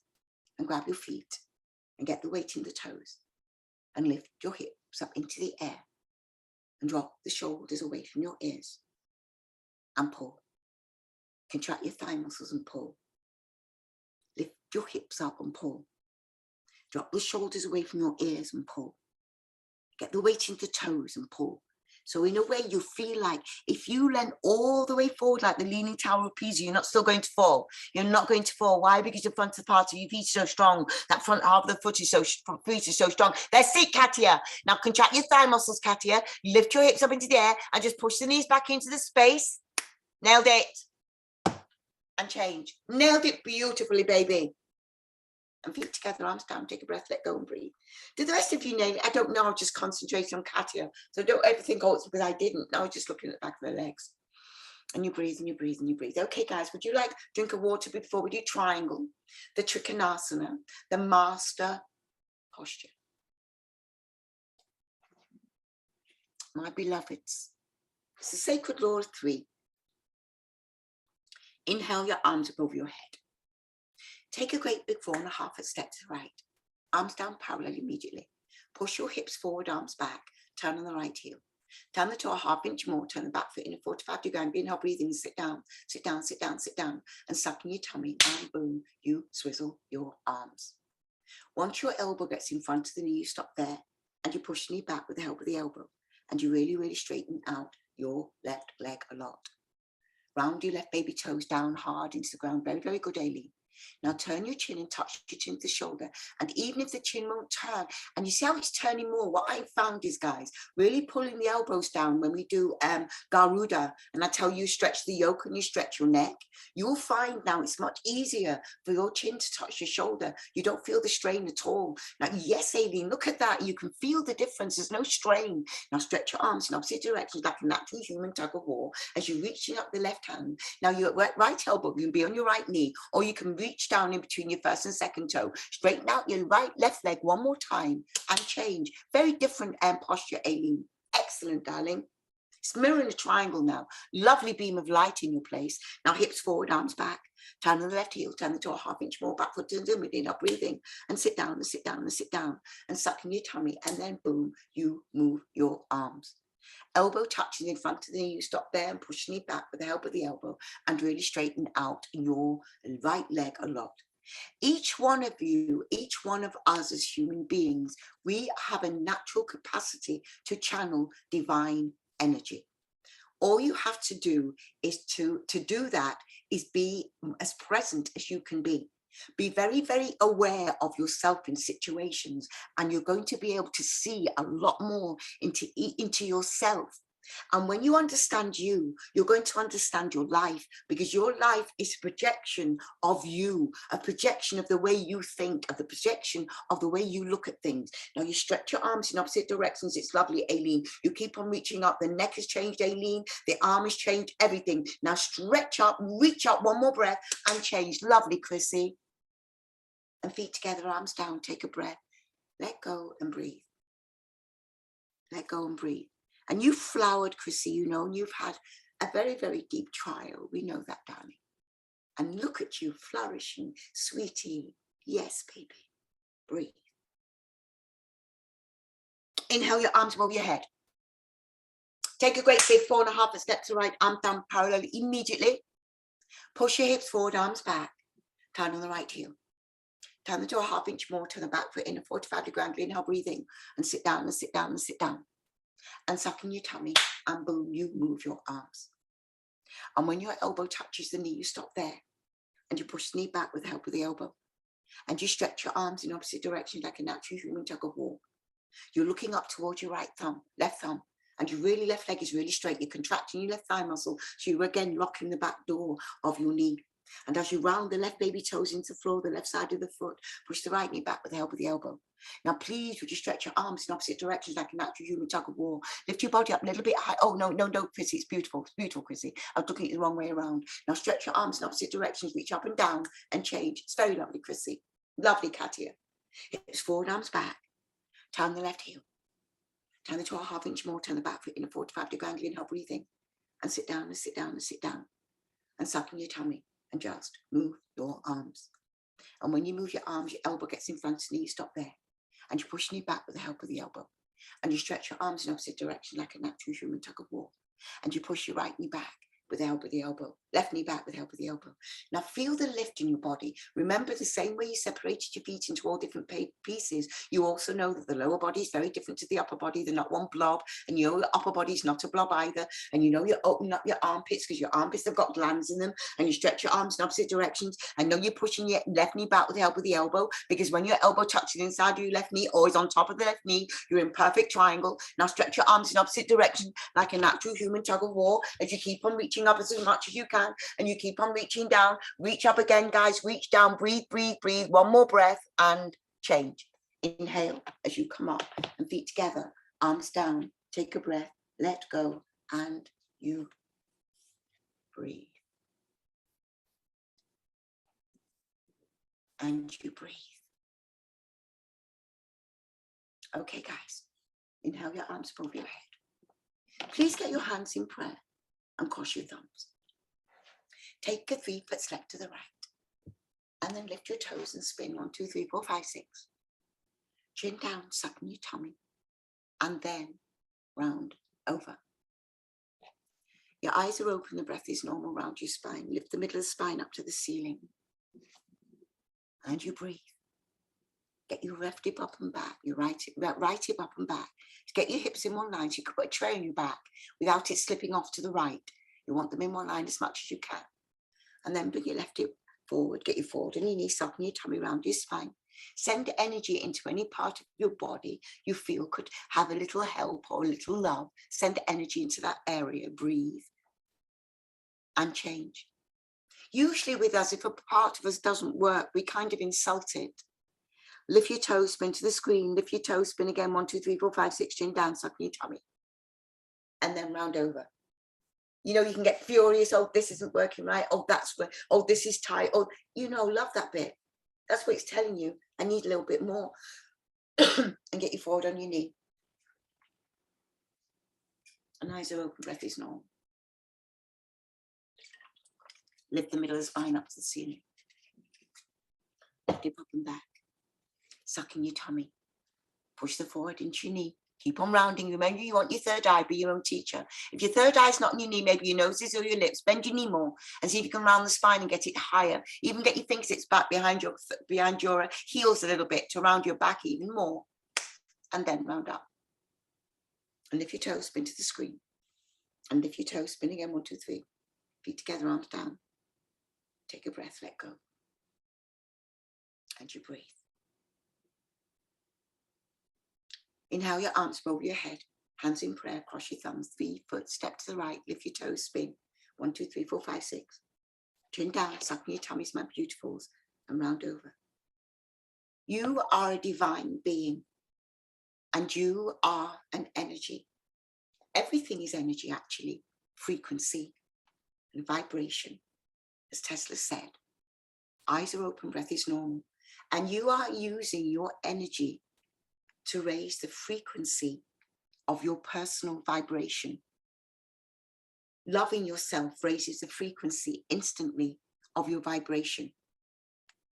and grab your feet and get the weight in the toes and lift your hips up into the air and drop the shoulders away from your ears and pull. Contract your thigh muscles and pull. Lift your hips up and pull. Drop the shoulders away from your ears and pull. Get the weight into the toes and pull. So in a way, you feel like if you lean all the way forward, like the Leaning Tower of Pisa, you're not still going to fall. You're not going to fall. Why? Because the front part of your feet is so strong. That front half of the foot is so strong. That's it, Katia. Now contract your thigh muscles, Katia. Lift your hips up into the air and just push the knees back into the space. Nailed it. And change. Nailed it beautifully, baby. And feet together, arms down, take a breath, let go and breathe. Did the rest of you nail it? I don't know, I'll just concentrate on Katia. So don't ever think, oh, it's because I didn't. No, I was just looking at the back of the legs. And you breathe and you breathe and you breathe. Okay, guys, would you like a drink of water before we do triangle, the Trikonasana, the master posture? My beloveds, it's the sacred law of 3. Inhale your arms above your head. Take a great big 4.5-foot step to the right. Arms down parallel immediately. Push your hips forward, arms back. Turn on the right heel. Turn the toe a half inch more. Turn the back foot in a 45-degree angle. Inhale, breathing. Sit down, sit down, sit down, sit down. And suck in your tummy. And boom, you swizzle your arms. Once your elbow gets in front of the knee, you stop there. And you push the knee back with the help of the elbow. And you really, really straighten out your left leg a lot. Round your left baby toes down hard into the ground. Very, very good, Aileen. Now turn your chin and touch your chin to the shoulder. And even if the chin won't turn, and you see how it's turning more, what I found is, guys, really pulling the elbows down when we do Garuda, and I tell you stretch the yoke and you stretch your neck, you'll find now it's much easier for your chin to touch your shoulder. You don't feel the strain at all. Now, yes, Aileen, look at that. You can feel the difference. There's no strain. Now stretch your arms in opposite directions like a natural human tug of war as you're reaching up the left hand. Now your right elbow can be on your right knee, or you can reach down in between your first and second toe. Straighten out your left leg one more time and change. Very different posture, Aileen. Excellent, darling. It's mirroring a triangle now. Lovely beam of light in your place. Now hips forward, arms back. Turn on the left heel. Turn the toe a half inch more. Back foot turns in within. Up breathing. And sit down and sit down and sit down. And suck in your tummy. And then boom, you move your arms. Elbow touching in front of the knee, you stop there and push the knee back with the help of the elbow and really straighten out your right leg a lot. Each one of you, each one of us as human beings, we have a natural capacity to channel divine energy. All you have to do is to do that is be as present as you can be. Be very, very aware of yourself in situations, and you're going to be able to see a lot more into yourself. And when you understand you, you're going to understand your life, because your life is a projection of you, a projection of the way you think, of the projection of the way you look at things. Now you stretch your arms in opposite directions. It's lovely, Aileen. You keep on reaching up. The neck has changed, Aileen. The arm has changed, everything. Now stretch up, reach up, one more breath and change. Lovely, Chrissy. And feet together, arms down, take a breath. Let go and breathe. Let go and breathe. And you've flowered, Chrissy, you know, and you've had a very, very deep trial. We know that, darling. And look at you flourishing, sweetie. Yes, baby. Breathe. Inhale your arms above your head. Take a great big 4.5 steps to the right, arm down parallel immediately. Push your hips forward, arms back. Turn on the right heel. Turn the toe a half inch more, turn the back foot in a 45-degree angle. Inhale, breathing, and sit down and sit down and sit down. And suck in your tummy, and boom, you move your arms. And when your elbow touches the knee, you stop there. And you push the knee back with the help of the elbow. And you stretch your arms in opposite directions like a natural human tug of war. You're looking up towards your right thumb, left thumb. And your really left leg is really straight. You're contracting your left thigh muscle. So you're again locking the back door of your knee. And as you round the left baby toes into the floor, the left side of the foot, push the right knee back with the help of the elbow. Now, please, would you stretch your arms in opposite directions like a natural human tug of war? Lift your body up a little bit high. Oh, no, Chrissy, it's beautiful, Chrissy. I was looking at it the wrong way around. Now, stretch your arms in opposite directions, reach up and down and change. It's very lovely, Chrissy. Lovely, Katia. Hips forward, arms back. Turn the left heel. Turn the toe a half inch more, turn the back foot in a 45-degree angle. Inhale, breathing. And sit down and sit down and sit down. And suck in your tummy. And just move your arms. And when you move your arms, your elbow gets in front of the knee, you stop there. And you push the knee back with the help of the elbow. And you stretch your arms in opposite direction like a natural human tug of war. And you push your right knee back with the help of the elbow. Left knee back with the help of the elbow. Now feel the lift in your body. Remember, the same way you separated your feet into all different pieces, you also know that the lower body is very different to the upper body. They're not one blob. And you know your upper body is not a blob either. And you know you're opening up your armpits because your armpits have got glands in them. And you stretch your arms in opposite directions. I know you're pushing your left knee back with the help of the elbow, because when your elbow touches the inside of your left knee or is on top of the left knee, you're in perfect triangle. Now stretch your arms in opposite directions like a natural human tug of war as you keep on reaching up as much as you can, and you keep on reaching down. Reach up again, guys. Reach down. Breathe, breathe, breathe. One more breath and change. Inhale as you come up and feet together, arms down. Take a breath, let go, and you breathe. And you breathe. Okay, guys. Inhale your arms above your head. Please get your hands in prayer and cross your thumbs. Take a 3-foot step to the right. And then lift your toes and spin 1, 2, 3, 4, 5, 6. Chin down, sucking your tummy. And then round over. Your eyes are open, the breath is normal round your spine. Lift the middle of the spine up to the ceiling. And you breathe. Get your left hip up and back, your right hip up and back. Get your hips in one line so you can put a tray on your back without it slipping off to the right. You want them in one line as much as you can. And then bring your left hip forward, get your forward and your knees up and your tummy around your spine. Send energy into any part of your body you feel could have a little help or a little love. Send energy into that area, breathe and change. Usually with us, if a part of us doesn't work, we kind of insult it. Lift your toes, spin to the screen, lift your toes, spin again, 1, 2, 3, 4, 5, 6, chin down, suck your tummy. And then round over. You know, you can get furious, oh, this isn't working right, oh, that's where, oh, this is tight, oh, you know, love that bit. That's what it's telling you. I need a little bit more. And get you forward on your knee. And eyes are open, breath is normal. Lift the middle of the spine up to the ceiling. Lift it up and back. Sucking your tummy. Push the forward into your knee. Keep on rounding. Remember, you want your third eye, be your own teacher. If your third eye is not on your knee, maybe your noses or your lips, bend your knee more and see if you can round the spine and get it higher. Even get your fingertips back behind your heels a little bit to round your back even more. And then round up. And lift your toes, spin to the screen. And lift your toes, spin again, 1, 2, 3. Feet together, arms down. Take a breath, let go. And you breathe. Inhale your arms over your head, hands in prayer, cross your thumbs, 3 foot, step to the right, lift your toes, spin. 1, 2, 3, 4, 5, 6. Chin down, sucking your tummies, my beautifuls, and round over. You are a divine being, and you are an energy. Everything is energy, actually, frequency and vibration, as Tesla said. Eyes are open, breath is normal, and you are using your energy to raise the frequency of your personal vibration. Loving yourself raises the frequency instantly of your vibration.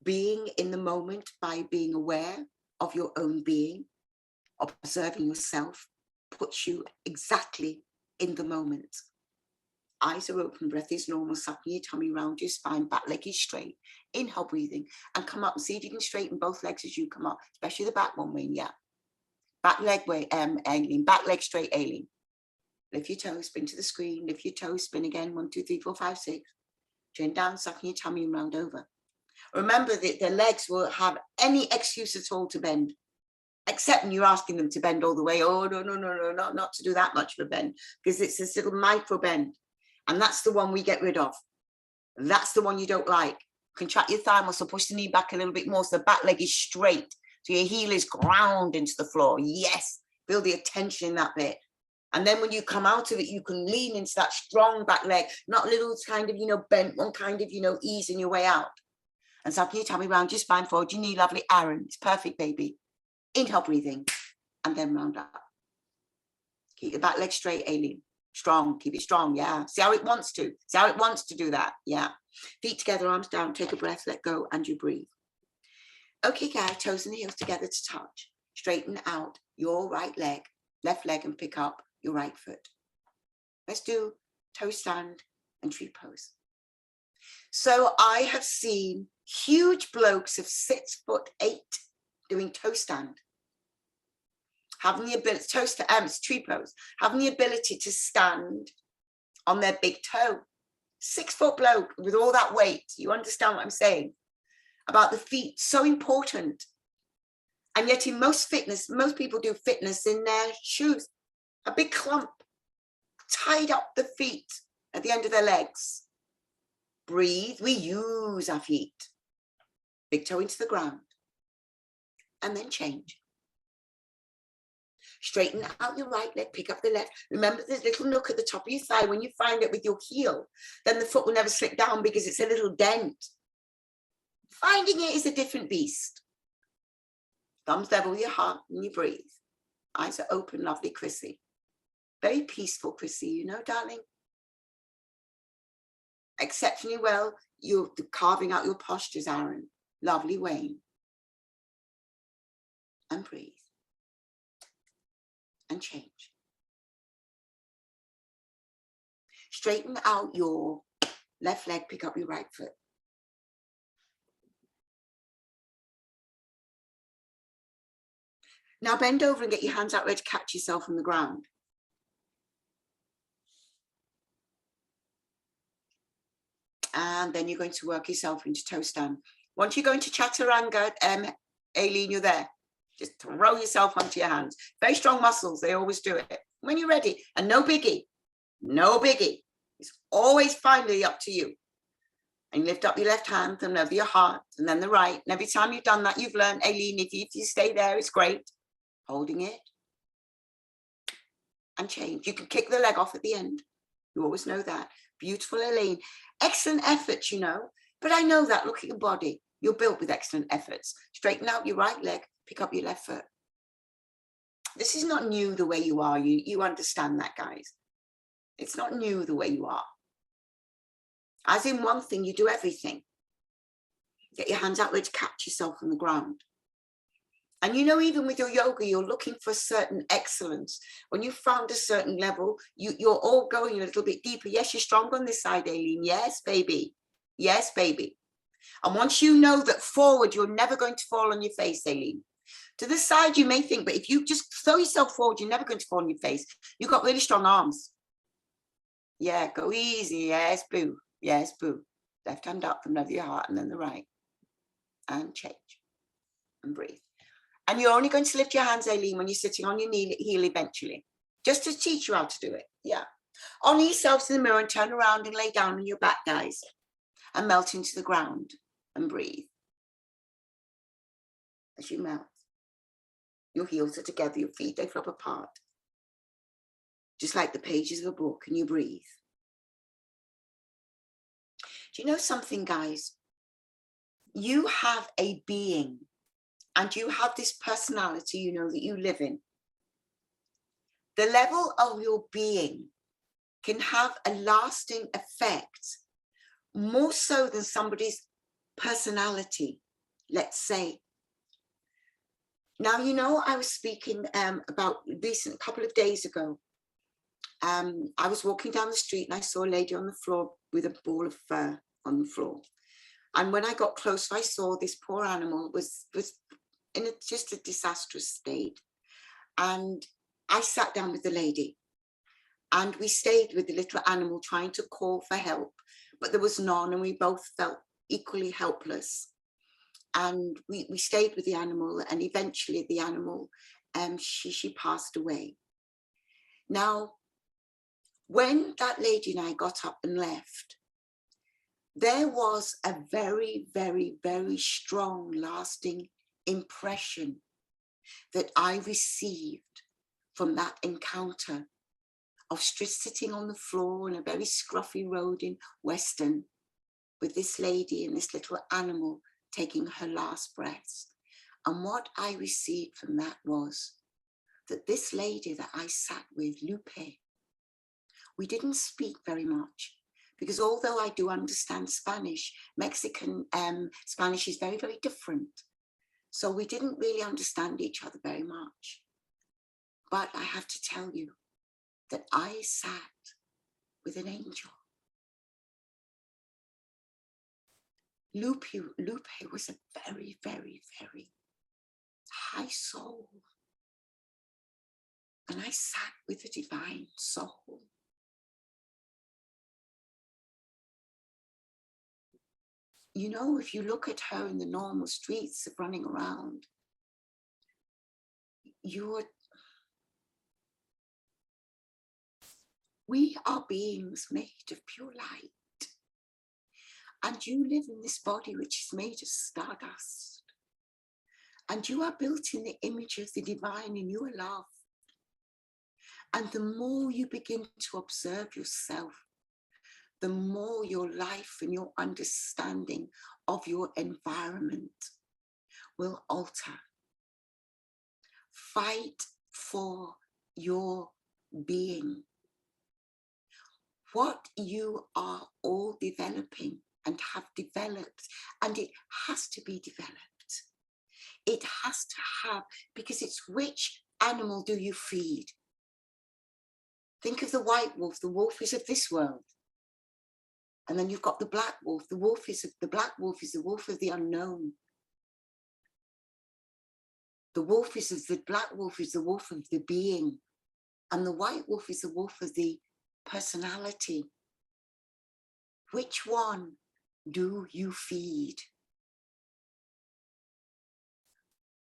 Being in the moment by being aware of your own being, observing yourself, puts you exactly in the moment. Eyes are open, breath is normal, sucking your tummy round your spine, back leg is straight. Inhale, breathing, and come up and see if you can straighten both legs as you come up, especially the back one, Wayne, yeah. Back leg way, Aileen, back leg straight, Aileen. Lift your toes, spin to the screen, lift your toes, spin again, 1, 2, 3, 4, 5, 6. Chin down, sucking your tummy and round over. Remember that the legs will have any excuse at all to bend, except when you're asking them to bend all the way. Oh, no, not to do that much of a bend, because it's this little micro bend. And that's the one we get rid of. That's the one you don't like. Contract your thigh muscle, push the knee back a little bit more so the back leg is straight. So your heel is ground into the floor. Yes, feel the attention in that bit. And then when you come out of it, you can lean into that strong back leg, not little kind of, bent, one kind of, easing your way out. And so can you tell me round your spine forward, your knee, lovely Aaron. It's perfect, baby. Inhale, breathing, and then round up. Keep your back leg straight, Aileen. Strong, keep it strong, yeah. See how it wants to. See how it wants to do that, yeah. Feet together, arms down, take a breath, let go, and you breathe. Okay, guys, toes and the heels together to touch. Straighten out your right leg, left leg, and pick up your right foot. Let's do toe stand and tree pose. So I have seen huge blokes of 6'8" doing toe stand. Having the ability, tree pose, having the ability to stand on their big toe. 6 foot bloke with all that weight. You understand what I'm saying? About the feet, so important. And yet in most people do fitness in their shoes. A big clump, tied up the feet at the end of their legs. Breathe, we use our feet. Big toe into the ground. And then change. Straighten out your right leg, pick up the left. Remember this little nook at the top of your thigh. When you find it with your heel, then the foot will never slip down because it's a little dent. Finding it is a different beast. Thumbs level with your heart and you breathe. Eyes are open, lovely Chrissy. Very peaceful, Chrissy, darling. Exceptionally well, you're carving out your postures, Aaron. lovely wane. And breathe. And change. Straighten out your left leg, pick up your right foot. Now bend over and get your hands out ready to catch yourself from the ground. And then you're going to work yourself into toe stand. Once you go into chaturanga, Aileen, you're there. Just throw yourself onto your hands. Very strong muscles, they always do it. When you're ready, and no biggie, no biggie. It's always finally up to you. And lift up your left hand, and over your heart, and then the right. And every time you've done that, you've learned, Aileen, if you stay there, it's great. Holding it. And change. You can kick the leg off at the end. You always know that. Beautiful, Aileen. Excellent efforts, you know. But I know that. Look at your body. You're built with excellent efforts. Straighten out your right leg. Pick up your left foot. This is not new the way you are. You understand that, guys. It's not new the way you are. As in one thing, you do everything. Get your hands out there to catch yourself on the ground. And you know, even with your yoga, you're looking for a certain excellence. When you found a certain level, you're all going a little bit deeper. Yes, you're strong on this side, Aileen. Yes, baby. Yes, baby. And once you know that forward, you're never going to fall on your face, Aileen. To the side, you may think, but if you just throw yourself forward, you're never going to fall on your face. You've got really strong arms. Yeah, go easy. Yes, boo. Yes, boo. Left hand up from over your heart and then the right. And change. And breathe. And you're only going to lift your hands, Aileen, when you're sitting on your heel eventually. Just to teach you how to do it. Yeah. Honor yourselves in the mirror and turn around and lay down on your back, guys. And melt into the ground. And breathe. As you melt. Your heels are together, your feet, they flop apart. Just like the pages of a book, and you breathe. Do you know something, guys? You have a being, and you have this personality, you know, that you live in. The level of your being can have a lasting effect, more so than somebody's personality, let's say. Now, you know, I was speaking about recent couple of days ago. I was walking down the street and I saw a lady on the floor with a ball of fur on the floor. And when I got closer, I saw this poor animal was in just a disastrous state. And I sat down with the lady and we stayed with the little animal trying to call for help, but there was none, and we both felt equally helpless. And we stayed with the animal, and eventually the animal, she passed away. Now, when that lady and I got up and left, there was a very, very, very strong, lasting impression that I received from that encounter of sitting on the floor on a very scruffy road in Weston with this lady and this little animal taking her last breaths. And what I received from that was that this lady that I sat with, Lupe, we didn't speak very much, because although I do understand Spanish, Mexican Spanish is very, very different. So we didn't really understand each other very much. But I have to tell you that I sat with an angel. Lupe was a very, very, very high soul. And I sat with a divine soul. You know, if you look at her in the normal streets of running around, we are beings made of pure light. And you live in this body which is made of stardust. And you are built in the image of the divine, and you are love. And the more you begin to observe yourself, the more your life and your understanding of your environment will alter. Fight for your being. What you are all developing and have developed, and it has to be developed. It has to have, because it's which animal do you feed? Think of the white wolf. The wolf is of this world. And then you've got the black wolf. The black wolf is the wolf of the unknown. The black wolf is the wolf of the being. And the white wolf is the wolf of the personality. Which one do you feed?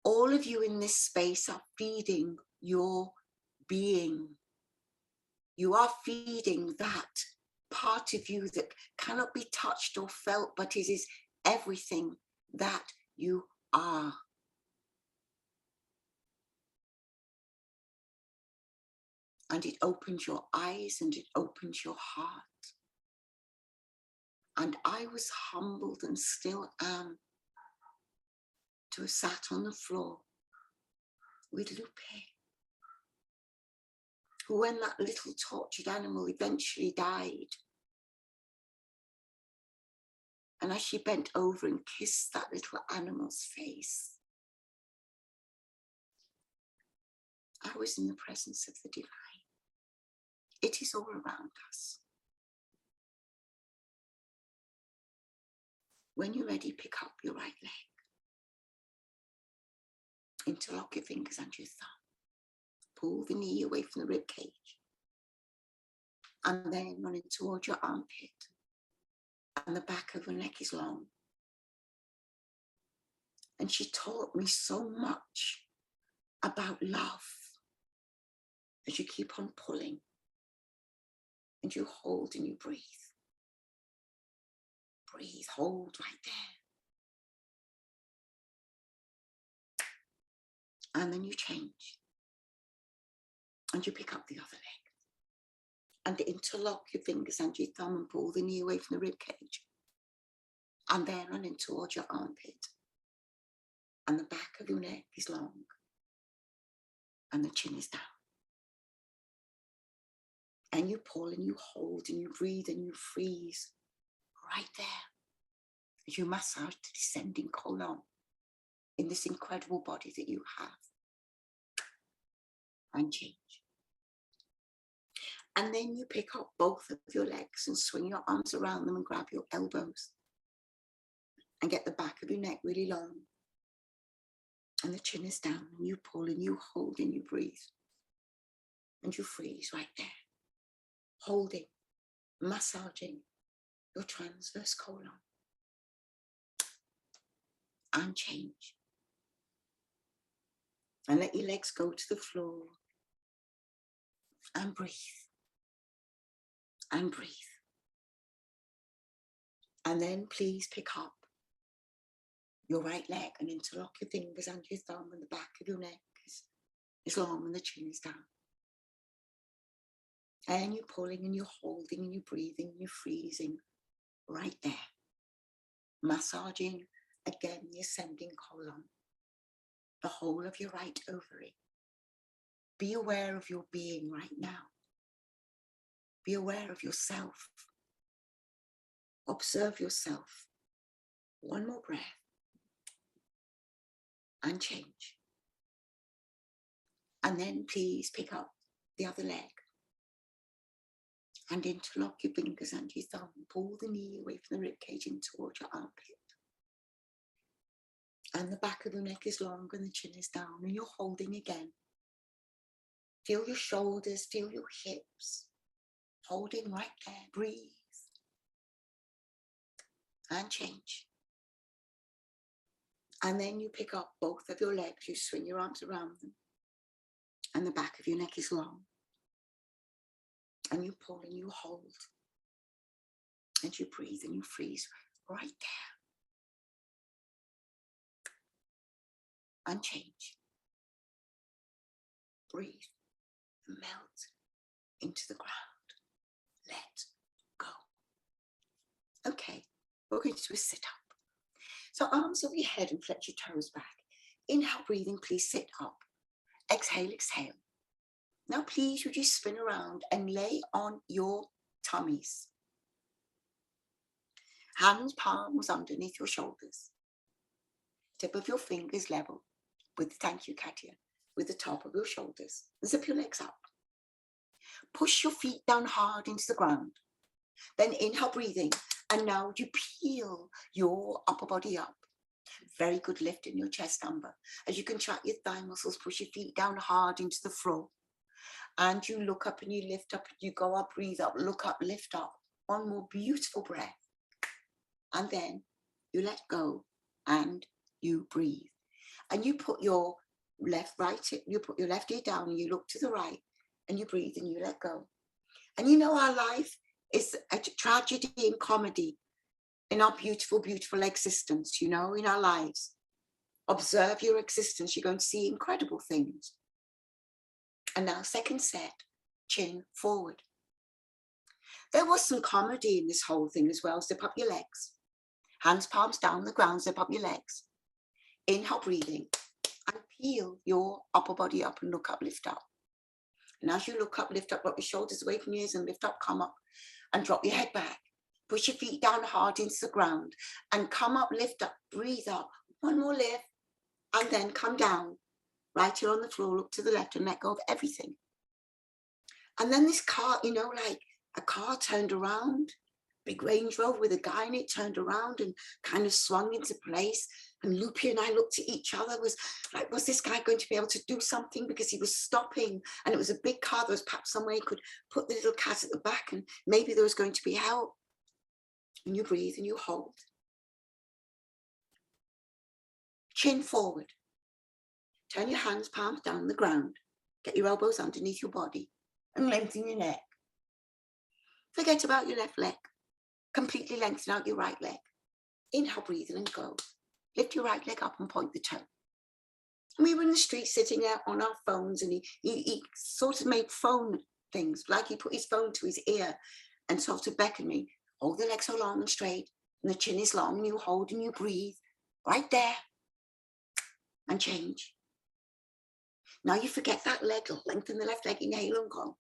All of you in this space are feeding your being. You are feeding that part of you that cannot be touched or felt, but it is everything that you are. And it opens your eyes and it opens your heart. And I was humbled and still am to have sat on the floor with Lupe, who, when that little tortured animal eventually died, and as she bent over and kissed that little animal's face, I was in the presence of the divine. It is all around us. When you're ready, pick up your right leg. Interlock your fingers and your thumb. Pull the knee away from the rib cage. And then run in towards your armpit. And the back of your neck is long. And she taught me so much about love as you keep on pulling. And you hold and you breathe. Breathe, hold right there. And then you change. And you pick up the other leg. And interlock your fingers and your thumb and pull the knee away from the rib cage. And then run in towards your armpit. And the back of your neck is long. And the chin is down. And you pull and you hold and you breathe and you freeze right there. As you massage the descending colon in this incredible body that you have. And change. And then you pick up both of your legs and swing your arms around them and grab your elbows. And get the back of your neck really long. And the chin is down and you pull and you hold and you breathe. And you freeze right there. Holding, massaging your transverse colon. And change. And let your legs go to the floor. And breathe. And breathe. And then please pick up your right leg and interlock your fingers and your thumb, and the back of your neck is long and the chin is down. And you're pulling and you're holding and you're breathing and you're freezing right there. Massaging again the ascending colon, the whole of your right ovary. Be aware of your being right now. Be aware of yourself. Observe yourself. One more breath. And change. And then please pick up the other leg. And interlock your fingers and your thumb. Pull the knee away from the ribcage in towards your armpit. And the back of the neck is long and the chin is down. And you're holding again. Feel your shoulders, feel your hips. Holding right there. Breathe. And change. And then you pick up both of your legs. You swing your arms around them. And the back of your neck is long. And you pull and you hold. And you breathe and you freeze right there. And change. Breathe. Melt into the ground. Let go. Okay, we're going to do a sit up. So arms over your head and flex your toes back. Inhale, breathing, please sit up. Exhale, exhale. Now please would you spin around and lay on your tummies. Hands, palms underneath your shoulders. Tip of your fingers level with, thank you, Katya, with the top of your shoulders. Zip your legs up. Push your feet down hard into the ground. Then inhale, breathing. And now you peel your upper body up. Very good lift in your chest, Amber. As you contract your thigh muscles, push your feet down hard into the floor. And you look up and you lift up, you go up, breathe up, look up, lift up. One more beautiful breath. And then you let go and you breathe. And you put your left ear down and you look to the right and you breathe and you let go. And you know our life is a tragedy and comedy in our beautiful, beautiful existence, you know, in our lives. Observe your existence, you're going to see incredible things. And now second set, chin forward. There was some comedy in this whole thing as well. Zip up your legs. Hands, palms down the ground, zip up your legs. Inhale, breathing. And peel your upper body up and look up, lift up. And as you look up, lift up, drop your shoulders away from your ears and lift up, come up and drop your head back. Push your feet down hard into the ground and come up, lift up, breathe up. One more lift and then come down. Right here on the floor, look to the left and let go of everything. And then this car, you know, like a car turned around, big Range Rover with a guy in it turned around and kind of swung into place. And Loopy and I looked at each other, was like, was this guy going to be able to do something? Because he was stopping and it was a big car. There was perhaps somewhere he could put the little cat at the back and maybe there was going to be help. And you breathe and you hold. Chin forward. Turn your hands, palms down the ground. Get your elbows underneath your body and lengthen your neck. Forget about your left leg. Completely lengthen out your right leg. Inhale, breathe in and go. Lift your right leg up and point the toe. And we were in the street sitting there on our phones and he sort of made phone things, like he put his phone to his ear and sort of beckoned me. Hold the legs so long and straight and the chin is long and you hold and you breathe right there and change. Now you forget that leg, lengthen the left leg, inhale and go.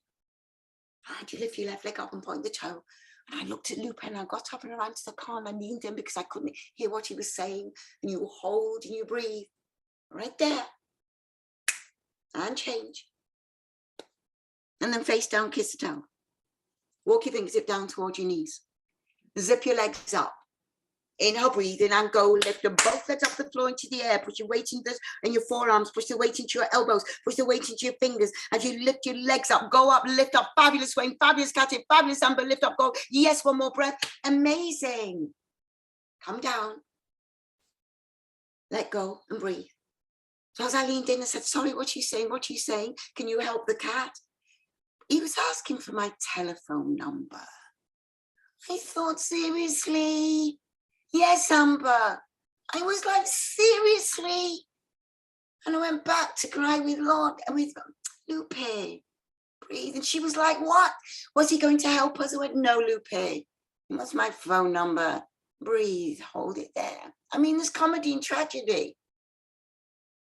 And you lift your left leg up and point the toe. And I looked at Lupe and I got up and I ran to the car and I leaned in because I couldn't hear what he was saying. And you hold and you breathe right there and change. And then face down, kiss the toe. Walk your fingers down towards your knees. Zip your legs up. Inhale, breathe in and go. Lift them both legs up the floor into the air. Push your weight into your forearms. Push the weight into your elbows. Push the weight into your fingers. As you lift your legs up, go up, lift up. Fabulous swing, fabulous Katya, fabulous Amber. Lift up, go. Yes, one more breath. Amazing. Come down. Let go and breathe. So as I leaned in and said, sorry, what are you saying? What are you saying? Can you help the cat? He was asking for my telephone number. I thought, seriously? Yes, Amber. I was like, seriously? And I went back to cry with Lupe. Breathe. And she was like, what? Was he going to help us? I went, no, Lupe. What's my phone number? Breathe. Hold it there. I mean, there's comedy and tragedy.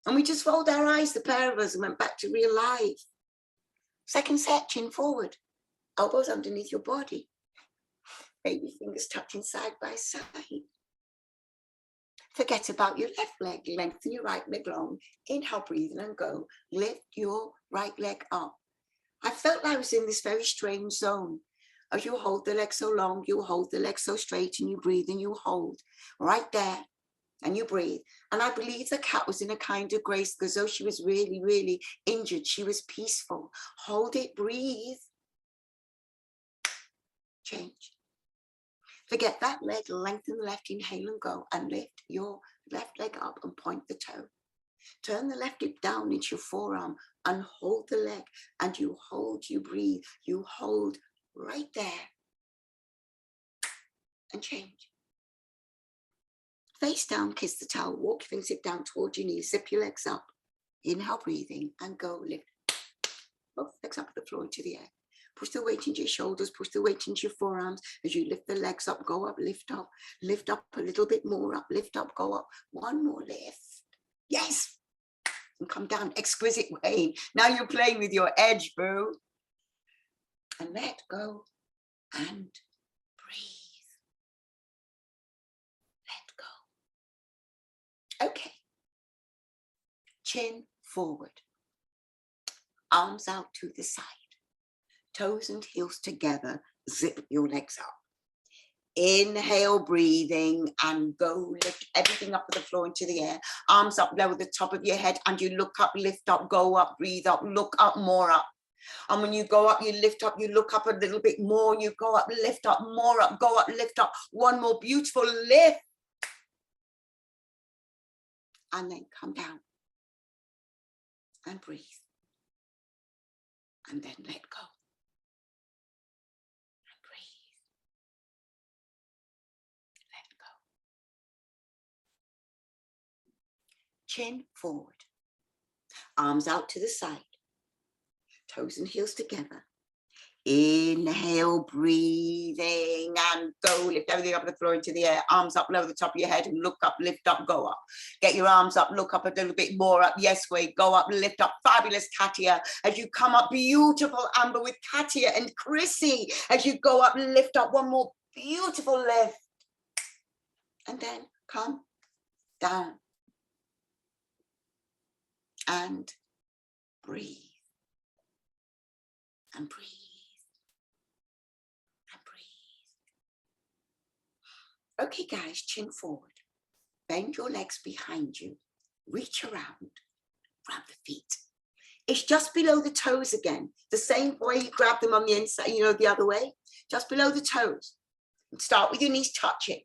And we just rolled our eyes, the pair of us, and went back to real life. Second set, chin forward. Elbows underneath your body. Baby fingers touching side by side. Forget about your left leg. Lengthen your right leg long. Inhale, breathe in and go. Lift your right leg up. I felt I was in this very strange zone. As you hold the leg so long, you hold the leg so straight and you breathe and you hold right there and you breathe. And I believe the cat was in a kind of grace because though she was really, really injured, she was peaceful. Hold it, breathe. Change. Forget that leg, lengthen the left, inhale and go, and lift your left leg up and point the toe. Turn the left hip down into your forearm and hold the leg, and you hold, you breathe, you hold right there and change. Face down, kiss the towel, walk your fingers down towards your knees, zip your legs up, inhale, breathing, and go lift both legs up the floor into the air. Push the weight into your shoulders, push the weight into your forearms. As you lift the legs up, go up, lift up a little bit more, up, lift up, go up. One more lift. Yes. And come down, exquisite way. Now you're playing with your edge, boo. And let go and breathe. Okay. Chin forward. Arms out to the side. Toes and heels together. Zip your legs up. Inhale, breathing, and go. Lift everything up to the floor into the air. Arms up, lower the top of your head, and you look up, lift up, go up, breathe up, look up, more up. And when you go up, you lift up, you look up a little bit more, you go up, lift up, more up, go up, lift up. One more beautiful lift. And then come down and breathe. And then let go. And breathe. Let go. Chin forward. Arms out to the side. Toes and heels together. Inhale, breathing, and go. Lift everything up to the floor into the air. Arms up, lower the top of your head, and look up, lift up, go up. Get your arms up, look up a little bit more up. Yes way, go up, lift up. Fabulous, Katia. As you come up, beautiful, Amber, with Katia and Chrissy. As you go up, lift up. One more beautiful lift. And then come down. And breathe. And breathe. Okay, guys, chin forward. Bend your legs behind you. Reach around. Grab the feet. It's just below the toes again. The same way you grab them on the inside, you know, the other way. Just below the toes. Start with your knees touching.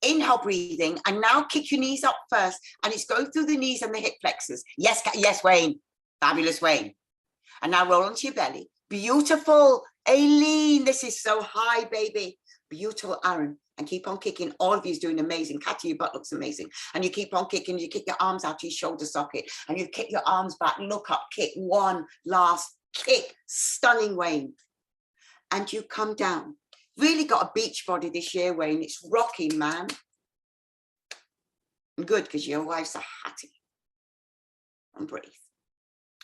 Inhale, breathing. And now kick your knees up first. And it's going through the knees and the hip flexors. Yes, yes, Wayne. Fabulous, Wayne. And now roll onto your belly. Beautiful. Aileen, this is so high, baby. Beautiful, Aaron. And keep on kicking. All of you is doing amazing. Katia, your butt looks amazing. And you keep on kicking. You kick your arms out to your shoulder socket. And you kick your arms back. Look up. Kick. One last kick. Stunning, Wayne. And you come down. Really got a beach body this year, Wayne. It's rocking, man. Good, because your wife's a hattie. And breathe.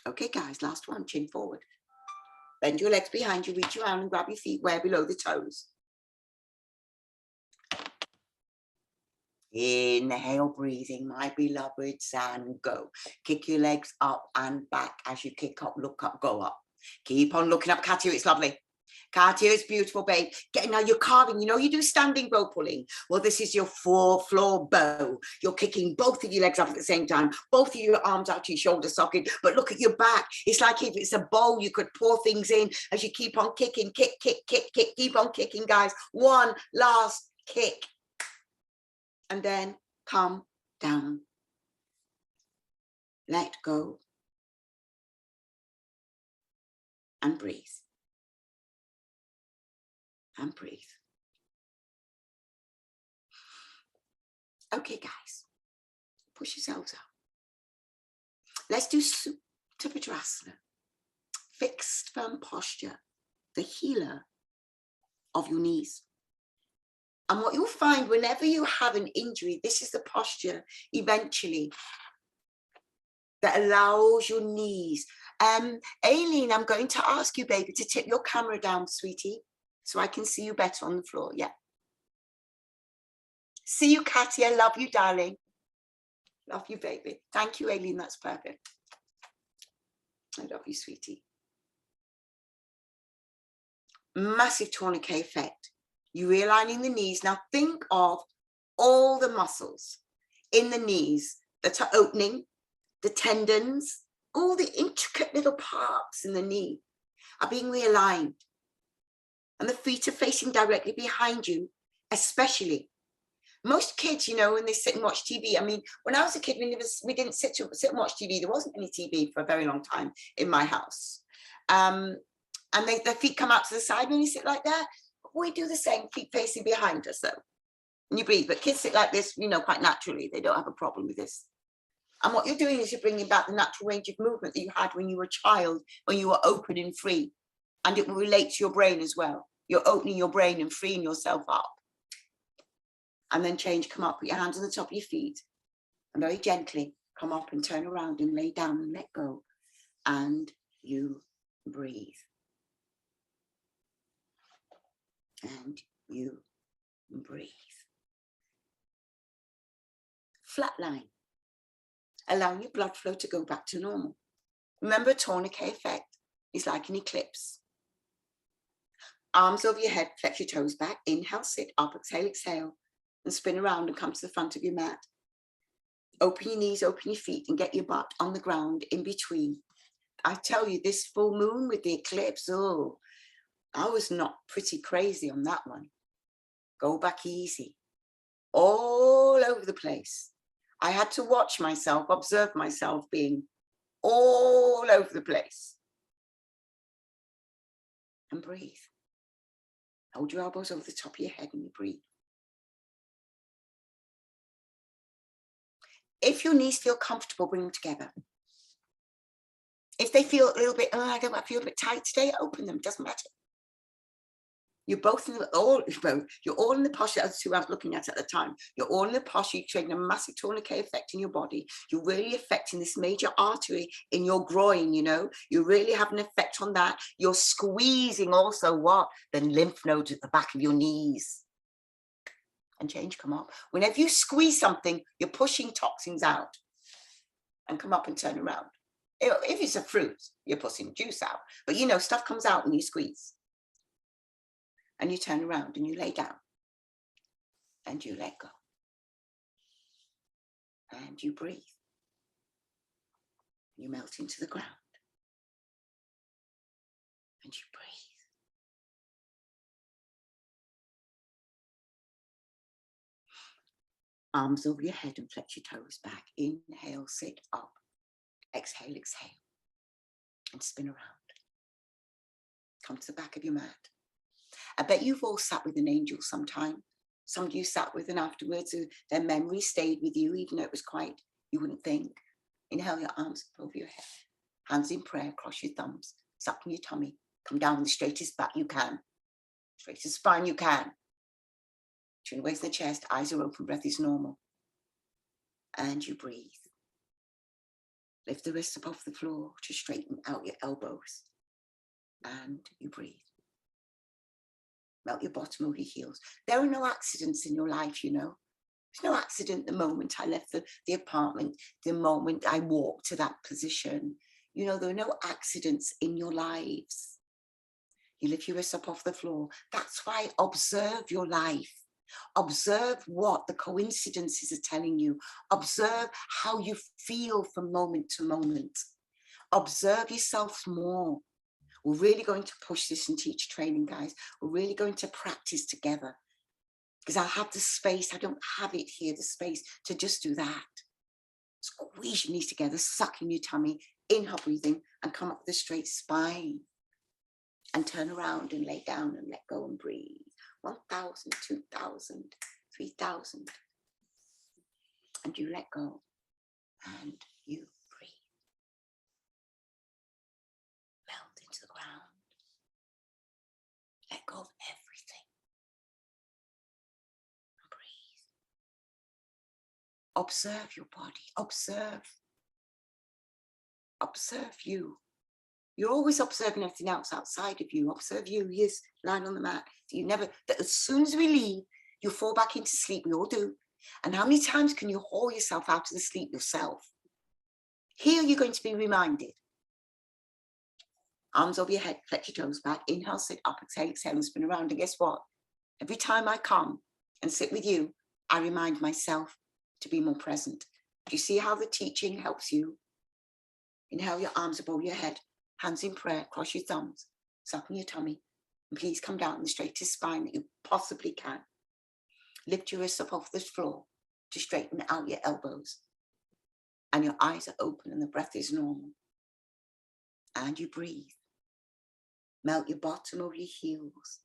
Okay, guys. Last one. Chin forward. Bend your legs behind you. Reach around and grab your feet where below the toes. Inhale, breathing, my beloveds, and go. Kick your legs up and back as you kick up, look up, go up. Keep on looking up, Katia, it's lovely. Katia, it's beautiful, babe. Now you're carving, you know you do standing bow pulling. Well, this is your 4-floor bow. You're kicking both of your legs up at the same time, both of your arms out to your shoulder socket, but look at your back. It's like if it's a bowl, you could pour things in as you keep on kicking, kick, kick, kick, kick, keep on kicking, guys. One last kick. And then come down. Let go. And breathe. And breathe. Okay, guys. Push yourselves up. Let's do Supine. Fixed, firm posture. The healer of your knees. And what you'll find whenever you have an injury, this is the posture eventually that allows your knees. Aileen, I'm going to ask you, baby, to tip your camera down, sweetie, so I can see you better on the floor. Yeah. See you, Katia. Love you, darling. Love you, baby. Thank you, Aileen. That's perfect. I love you, sweetie. Massive tourniquet effect. You're realigning the knees. Now think of all the muscles in the knees that are opening, the tendons, all the intricate little parts in the knee are being realigned. And the feet are facing directly behind you, especially. Most kids, you know, when they sit and watch TV, I mean, when I was a kid, we didn't sit and watch TV. There wasn't any TV for a very long time in my house. And their feet come out to the side when you sit like that. We do the same, feet facing behind us, though. And you breathe. But kids sit like this, you know, quite naturally. They don't have a problem with this. And what you're doing is you're bringing back the natural range of movement that you had when you were a child, when you were open and free. And it will relate to your brain as well. You're opening your brain and freeing yourself up. And then change, come up, put your hands on the top of your feet. And very gently come up and turn around and lay down and let go. And you breathe. And you breathe. flat line, allowing your blood flow to go back to normal. Remember, a tourniquet effect is like an eclipse. Arms over your head, flex your toes back, inhale, sit up, exhale, exhale, and spin around and come to the front of your mat. Open your knees, open your feet, and get your butt on the ground in between. I tell you, this full moon with the eclipse, oh, I was not pretty crazy on that one. Go back easy. All over the place. I had to watch myself, observe myself being all over the place. And breathe. Hold your elbows over the top of your head and you breathe. If your knees feel comfortable, bring them together. If they feel a little bit, I feel a bit tight today, open them, doesn't matter. You're both in you're all in the posture, as who I was looking at the time. You're all in the posture, you're creating a massive tourniquet effect in your body. You're really affecting this major artery in your groin, you know. You really have an effect on that. You're squeezing also what? The lymph nodes at the back of your knees. And change, come up. Whenever you squeeze something, you're pushing toxins out. And come up and turn around. If it's a fruit, you're pushing juice out. But you know, stuff comes out when you squeeze. And you turn around and you lay down. And you let go. And you breathe. You melt into the ground. And you breathe. Arms over your head and flex your toes back. Inhale, sit up. Exhale, exhale. And spin around. Come to the back of your mat. I bet you've all sat with an angel sometime. Some of you sat with them afterwards, who their memory stayed with you, even though it was quite, you wouldn't think. Inhale your arms over your head. Hands in prayer, cross your thumbs, suck in your tummy. Come down with the straightest back you can. Straightest spine you can. Chin away from the chest, eyes are open, breath is normal. And you breathe. Lift the wrists above the floor to straighten out your elbows. And you breathe. Melt your bottom over your heels. There are no accidents in your life, you know. There's no accident the moment I left the apartment, the moment I walked to that position. You know, there are no accidents in your lives. You lift your wrists up off the floor. That's why observe your life. Observe what the coincidences are telling you. Observe how you feel from moment to moment. Observe yourself more. We're really going to push this and teach training, guys. We're really going to practice together because I have the space. I don't have it here, the space to just do that. Squeeze your knees together, suck in your tummy, inhale breathing, and come up with a straight spine. And turn around and lay down and let go and breathe. 1,000, 2,000, 3,000. And you let go and you breathe. Melt into the ground. Let go of everything. And breathe. Observe your body. Observe. Observe you. You're always observing everything else outside of you. Observe you, yes, lying on the mat. You never, that as soon as we leave, you fall back into sleep. We all do. And how many times can you haul yourself out of the sleep yourself? Here you're going to be reminded. Arms over your head, flex your toes back. Inhale, sit up, exhale, exhale, and spin around. And guess what? Every time I come and sit with you, I remind myself to be more present. Do you see how the teaching helps you? Inhale your arms above your head. Hands in prayer, cross your thumbs, suck in your tummy, and please come down the straightest spine that you possibly can. Lift your wrists up off the floor to straighten out your elbows. And your eyes are open and the breath is normal. And you breathe. Melt your bottom over your heels.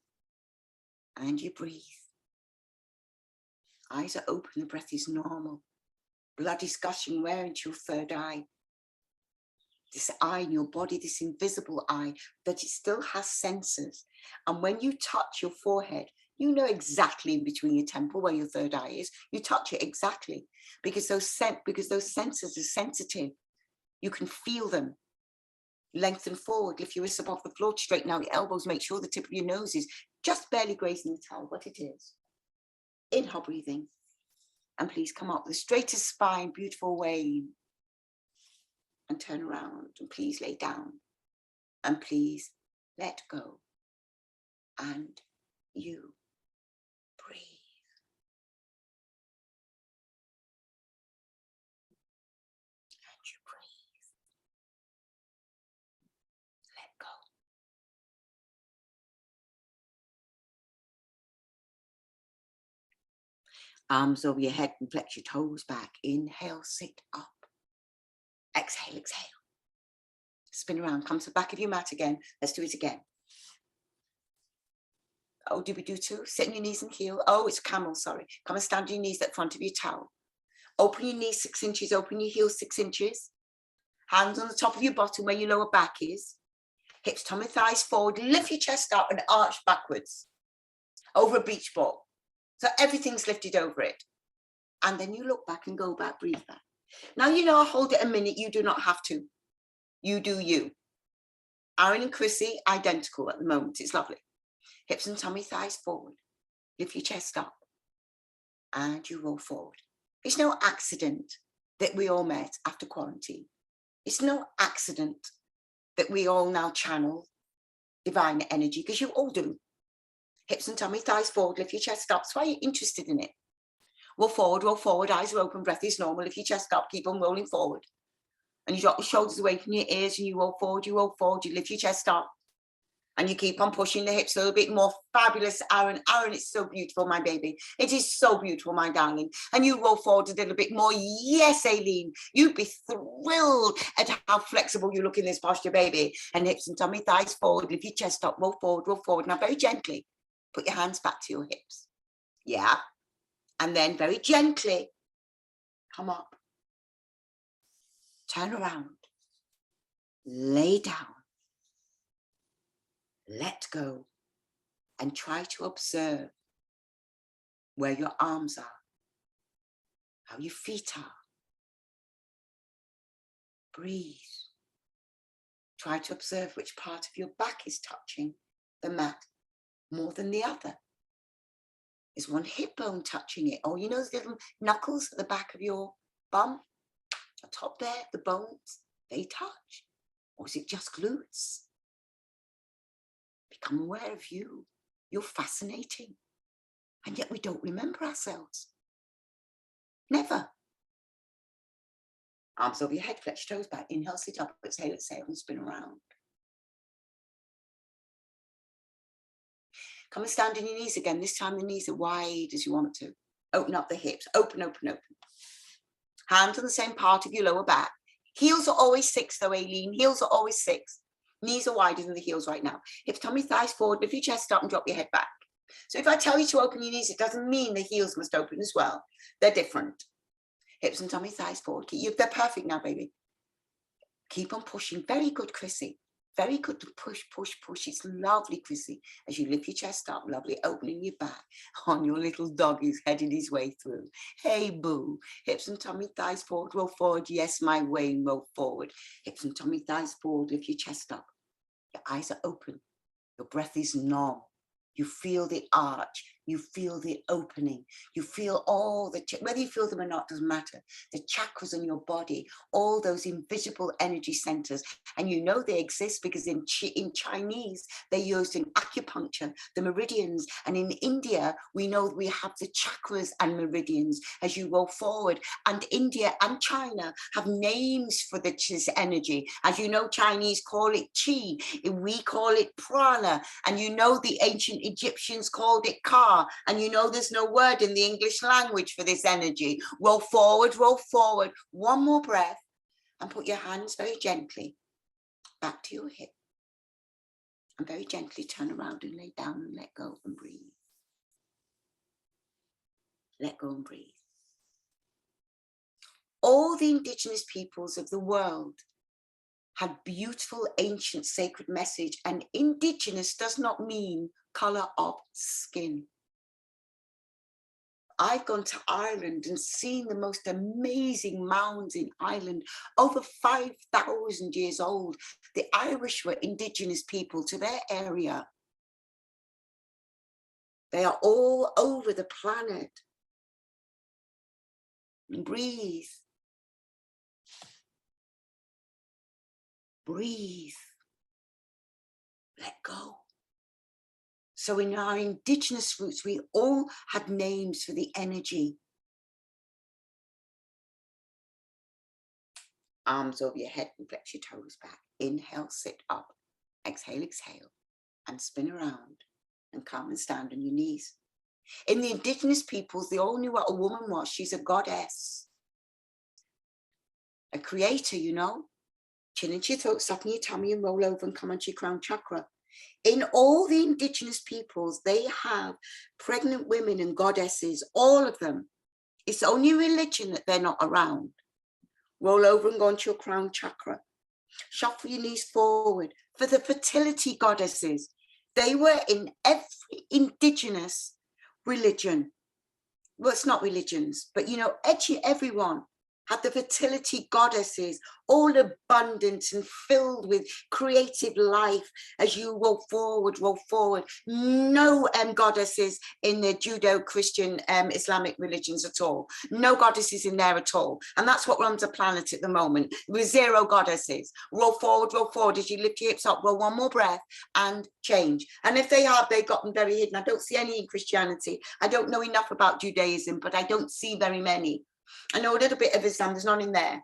And you breathe. Eyes are open, the breath is normal. Blood is gushing where into your third eye. This eye in your body, this invisible eye, that it still has senses. And when you touch your forehead, you know exactly in between your temple where your third eye is. You touch it exactly because those senses are sensitive. You can feel them. Lengthen forward, lift your wrists above the floor, straighten out your elbows, make sure the tip of your nose is just barely grazing the towel, but it is. Inhale, breathing. And please come up the straightest spine, beautiful way. And turn around and please lay down. And please let go. And you breathe. And you breathe. Let go. Arms over your head and flex your toes back. Inhale, sit up. Exhale, exhale. Spin around, come to the back of your mat again. Let's do it again. Oh, did we do two? Sit on your knees and heel. Oh, it's camel, sorry. Come and stand on your knees at the front of your towel. Open your knees 6 inches, open your heels 6 inches. Hands on the top of your bottom where your lower back is. Hips, tummy, thighs forward. Lift your chest up and arch backwards. Over a beach ball. So everything's lifted over it. And then you look back and go back, breathe back. Now you know, hold it a minute. You do not have to. You do you. Aaron and Chrissy, identical at the moment. It's lovely. Hips and tummy, thighs forward. Lift your chest up. And you roll forward. It's no accident that we all met after quarantine. It's no accident that we all now channel divine energy, because you all do. Hips and tummy, thighs forward, lift your chest up. That's why you're interested in it. Roll forward, eyes are open, breath is normal. Lift your chest up, keep on rolling forward. And you drop your shoulders away from your ears and you roll forward, you lift your chest up. And you keep on pushing the hips a little bit more. Fabulous, Aaron. Aaron, it's so beautiful, my baby. It is so beautiful, my darling. And you roll forward a little bit more. Yes, Aileen. You'd be thrilled at how flexible you look in this posture, baby. And hips and tummy, thighs forward. Lift your chest up. Roll forward. Now, very gently, put your hands back to your hips. Yeah. And then very gently, come up. Turn around. Lay down. Let go and try to observe where your arms are, how your feet are. Breathe. Try to observe which part of your back is touching the mat more than the other. Is one hip bone touching it? Or you know those little knuckles at the back of your bum? The top there, the bones, they touch? Or is it just glutes? Become aware of you. You're fascinating. And yet we don't remember ourselves. Never. Arms over your head, flex your toes back. Inhale, sit up, exhale, and spin around. Come and stand on your knees again. This time the knees are wide as you want to. Open up the hips. Open. Hands on the same part of your lower back. Heels are always 6 though, Aileen. Heels are always 6. Knees are wider than the heels right now. Hips, tummy, thighs forward. Lift your chest up and drop your head back. So if I tell you to open your knees, it doesn't mean the heels must open as well. They're different. Hips and tummy, thighs forward. They're perfect now, baby. Keep on pushing. Very good, Chrissy. Very good to push. It's lovely, Chrissy. As you lift your chest up, lovely, opening your back. On your little dog who's headed his way through. Hey, boo. Hips and tummy, thighs forward, roll forward. Yes, my Wayne, roll forward. Hips and tummy, thighs forward, lift your chest up. Your eyes are open. Your breath is normal. You feel the arch. You feel the opening. You feel all the, whether you feel them or not, doesn't matter. The chakras in your body, all those invisible energy centers. And you know they exist because in Chinese, they're used in acupuncture, the meridians. And in India, we know we have the chakras and meridians as you roll forward. And India and China have names for this energy. As you know, Chinese call it chi. We call it prana. And you know the ancient Egyptians called it ka. And you know there's no word in the English language for this energy. Roll forward. One more breath and put your hands very gently back to your hip. And very gently turn around and lay down and let go and breathe. Let go and breathe. All the indigenous peoples of the world had beautiful, ancient, sacred message. And indigenous does not mean color of skin. I've gone to Ireland and seen the most amazing mounds in Ireland, over 5,000 years old. The Irish were indigenous people to their area. They are all over the planet. And breathe. Breathe. Let go. So in our indigenous roots, we all had names for the energy. Arms over your head and flex your toes back. Inhale, sit up. Exhale, exhale. And spin around and come and stand on your knees. In the indigenous peoples, they all knew what a woman was. She's a goddess. A creator, you know. Chin into your throat, suck in your tummy and roll over and come onto your crown chakra. In all the indigenous peoples, they have pregnant women and goddesses, all of them. It's only religion that they're not around. Roll over and go into your crown chakra. Shuffle your knees forward. For the fertility goddesses, they were in every indigenous religion. Well, it's not religions, but you know, everyone had the fertility goddesses, all abundant and filled with creative life as you roll forward, roll forward. No goddesses in the Judo-Christian Islamic religions at all. No goddesses in there at all. And that's what runs the planet at the moment, with zero goddesses. Roll forward as you lift your hips up, roll one more breath and change. And if they have, they've got them very hidden. I don't see any in Christianity. I don't know enough about Judaism, but I don't see very many. I know a little bit of Islam, there's none in there.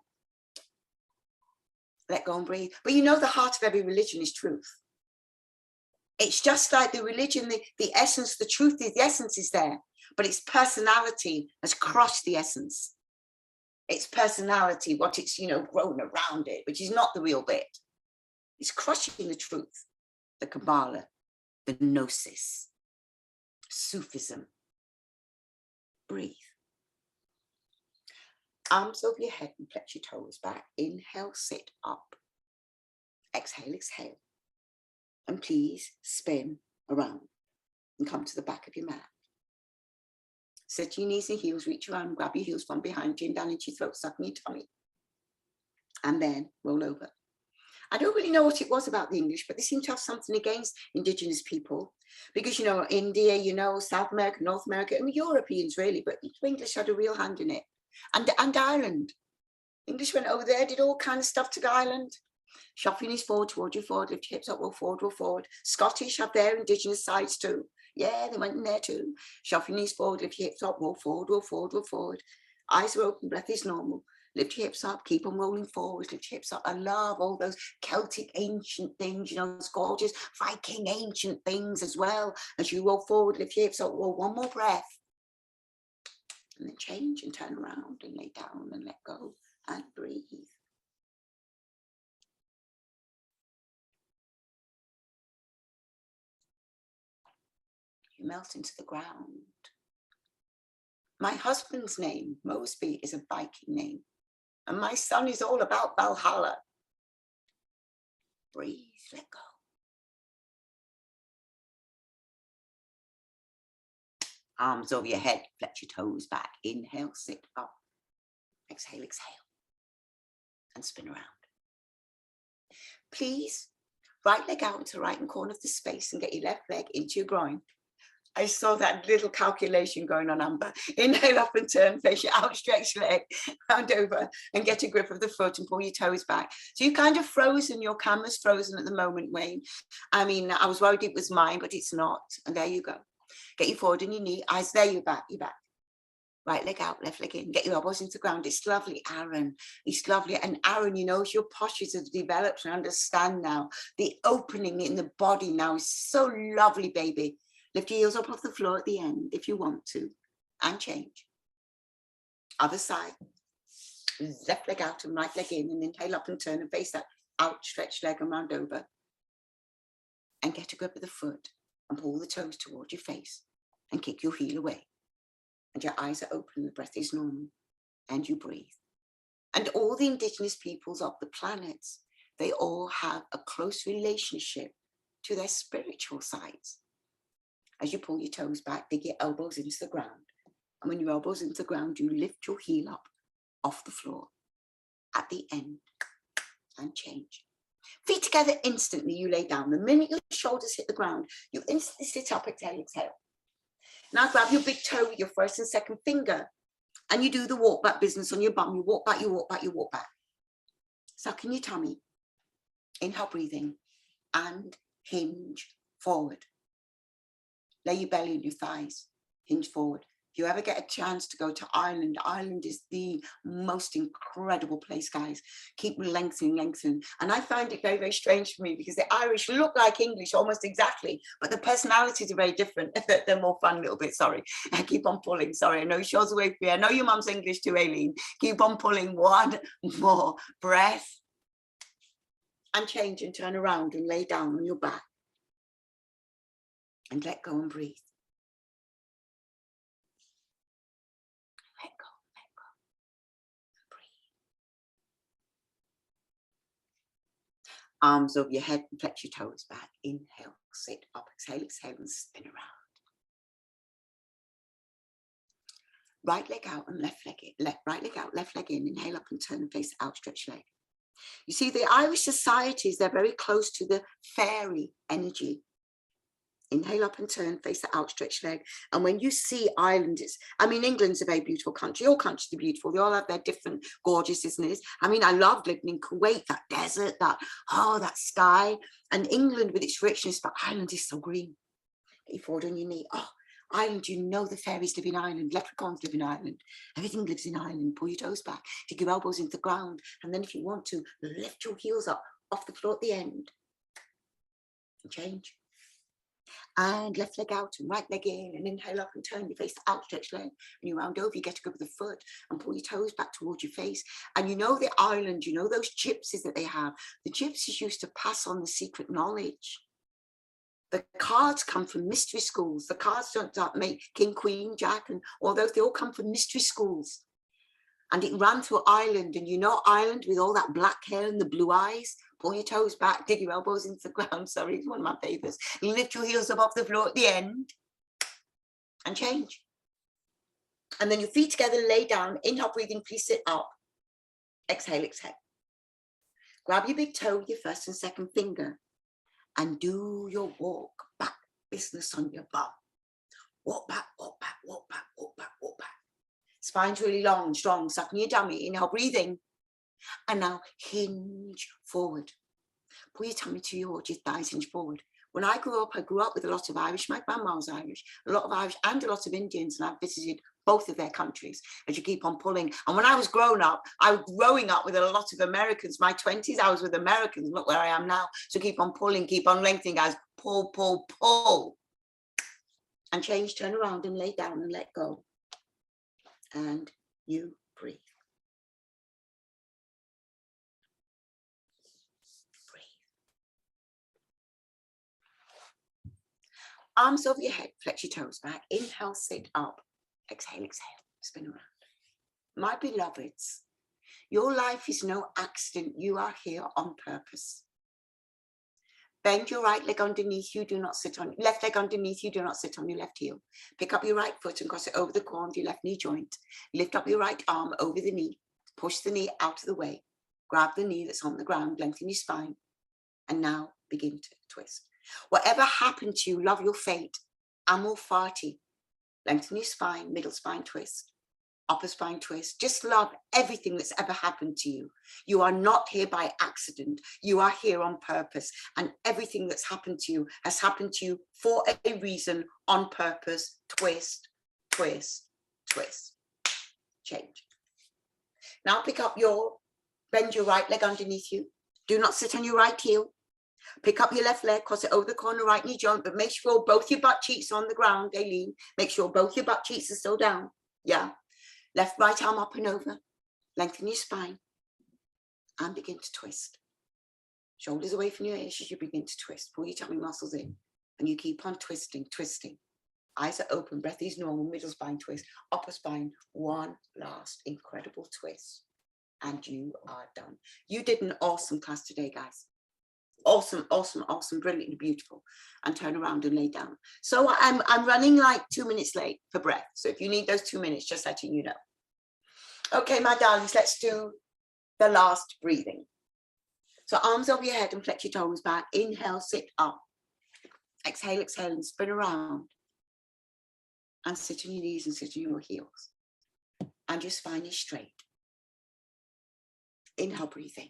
Let go and breathe. But you know, the heart of every religion is truth. It's just like the religion, the essence, the truth is, the essence is there, but its personality has crushed the essence. Its personality, what it's, you know, grown around it, which is not the real bit. It's crushing the truth, the Kabbalah, the Gnosis, Sufism. Breathe. Arms over your head and flex your toes back. Inhale, sit up. Exhale, exhale. And please spin around and come to the back of your mat. Set your knees and heels, reach around and grab your heels from behind you and down into your throat, suck in your tummy. And then roll over. I don't really know what it was about the English, but they seem to have something against indigenous people. Because, you know, India, you know, South America, North America, and Europeans really, but the English had a real hand in it. And Ireland. English went over there, did all kinds of stuff to Ireland. Shuffle your knees forward, toward you forward, lift your hips up, roll forward, roll forward. Scottish have their indigenous sides too. Yeah, they went in there too. Shuffle your knees forward, lift your hips up, roll forward, roll forward, roll forward. Eyes are open, breath is normal. Lift your hips up, keep on rolling forward, lift your hips up. I love all those Celtic ancient things, you know, those gorgeous Viking ancient things as well. As you roll forward, lift your hips up, roll one more breath. And then change and turn around and lay down and let go and breathe. You melt into the ground. My husband's name, Mosby, is a Viking name. And my son is all about Valhalla. Breathe, let go. Arms over your head, flex your toes back. Inhale, sit up. Exhale, exhale. And spin around. Please, right leg out into the right hand corner of the space and get your left leg into your groin. I saw that little calculation going on, Amber. Inhale up and turn, face your outstretched leg, round over and get a grip of the foot and pull your toes back. So you're kind of frozen, your camera's frozen at the moment, Wayne. I mean, I was worried it was mine, but it's not. And there you go. Get you forward on your knee, eyes there, you're back, you're back. Right leg out, left leg in, get your elbows into the ground. It's lovely, Aaron. It's lovely. And Aaron, you know, as your postures have developed and understand now, the opening in the body now is so lovely, baby. Lift your heels up off the floor at the end if you want to, and change. Other side. Left leg out and right leg in, and inhale up and turn and face that outstretched leg and round over. And get a grip of the foot and pull the toes towards your face and kick your heel away. And your eyes are open, the breath is normal, and you breathe. And all the indigenous peoples of the planets, they all have a close relationship to their spiritual sides. As you pull your toes back, dig your elbows into the ground. And when your elbows into the ground, you lift your heel up off the floor at the end and change. Feet together instantly, you lay down. The minute your shoulders hit the ground, you instantly sit up, exhale, exhale. Now grab your big toe with your first and second finger And you do the walk back business on your bum. You walk back, you walk back, you walk back. Suck in your tummy. Inhale, breathing. And hinge forward. Lay your belly on your thighs. Hinge forward. If you ever get a chance to go to Ireland, Ireland is the most incredible place, guys. Keep lengthening, lengthening. And I find it very, very strange for me because the Irish look like English almost exactly, but the personalities are very different. They're more fun a little bit, sorry. I keep on pulling, sorry. I know Shaw's away from me. I know your mum's English too, Aileen. Keep on pulling. One more breath. And change and turn around and lay down on your back. And let go and breathe. Let go, let go. Breathe. Arms over your head and flex your toes back. Inhale, sit up, exhale, exhale, and spin around. Right leg out and left leg in. Right leg out, left leg in. Inhale up and turn and face the outstretched leg. You see, the Irish societies, they're very close to the fairy energy. Inhale up and turn, face the outstretched leg. And when you see Ireland, England's a very beautiful country. All countries are beautiful. They all have their different gorgeousnesses. I loved living in Kuwait, that desert, that sky. And England with its richness, but Ireland is so green. Get you forward on your knee. Oh, Ireland, you know the fairies live in Ireland. Leprechauns live in Ireland. Everything lives in Ireland. Pull your toes back. Dig your elbows into the ground. And then if you want to, lift your heels up off the floor at the end. And change. And left leg out and right leg in, and inhale up and turn your face to outstretched leg. And you round over, you get to go with the foot and pull your toes back towards your face. And you know the island, you know those gypsies that they have. The gypsies used to pass on the secret knowledge. The cards come from mystery schools. The cards don't make King, Queen, Jack, and all those. They all come from mystery schools. And it ran through Ireland. And you know Ireland with all that black hair and the blue eyes. Pull your toes back, dig your elbows into the ground. Sorry, it's one of my favorites. Lift your heels up off the floor at the end. And change. And then your feet together, lay down. Inhale, breathing, please sit up. Exhale, exhale. Grab your big toe with your first and second finger. And do your walk back business on your bum. Walk back, walk back, walk back, walk back, walk back. Spine's really long and strong. Suck in your tummy. Inhale, breathing. And now hinge forward. Pull your tummy to your thighs, hinge forward. When I grew up with a lot of Irish. My grandma was Irish. A lot of Irish and a lot of Indians. And I've visited both of their countries as you keep on pulling. And when I was growing up with a lot of Americans. My 20s, I was with Americans. Look where I am now. So keep on pulling, keep on lengthening, guys. Pull, pull, pull. And change, turn around and lay down and let go. And you breathe. Arms over your head, flex your toes back. Inhale, sit up. Exhale, exhale, spin around. My beloveds, your life is no accident. You are here on purpose. Bend your right leg underneath you. Do not sit on left leg underneath you. Do not sit on your left heel. Pick up your right foot and cross it over the corner of your left knee joint. Lift up your right arm over the knee. Push the knee out of the way. Grab the knee that's on the ground. Lengthen your spine. And now begin to twist. Whatever happened to you, love your fate. Amor fati. Lengthen your spine, middle spine twist, upper spine twist. Just love everything that's ever happened to you. You are not here by accident. You are here on purpose. And everything that's happened to you has happened to you for a reason, on purpose. Twist, twist, twist. Change. Now bend your right leg underneath you. Do not sit on your right heel. Pick up your left leg, cross it over the corner, right knee joint, but make sure both your butt cheeks are on the ground, Aileen. Make sure both your butt cheeks are still down. Yeah. Left, right arm up and over. Lengthen your spine. And begin to twist. Shoulders away from your ears as you begin to twist. Pull your tummy muscles in. And you keep on twisting, twisting. Eyes are open, breath is normal, middle spine twist, upper spine. One last incredible twist. And you are done. You did an awesome class today, guys. Awesome, awesome, awesome, brilliantly beautiful. And turn around and lay down. So I'm running like 2 minutes late for breath. So if you need those 2 minutes, just letting you know. Okay, my darlings, let's do the last breathing. So arms over your head and flex your toes back. Inhale, sit up. Exhale, exhale, and spin around. And sit on your knees and sit on your heels. and your spine is straight. Inhale, breathe in.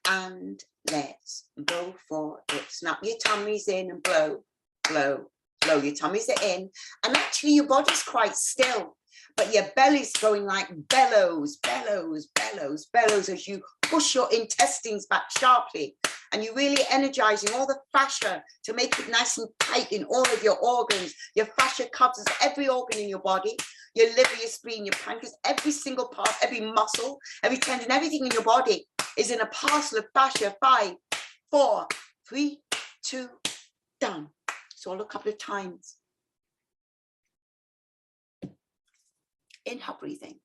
And let's go for it. Snap your tummies in and blow, blow, blow. Your tummies are in. And actually your body's quite still, but your belly's going like bellows, bellows, bellows, bellows as you push your intestines back sharply. And you're really energizing all the fascia to make it nice and tight in all of your organs. Your fascia covers every organ in your body, your liver, your spleen, your pancreas, every single part, every muscle, every tendon, everything in your body is in a parcel of fascia. 5, 4, 3, 2, done. Swallow a couple of times. Inhale, breathing.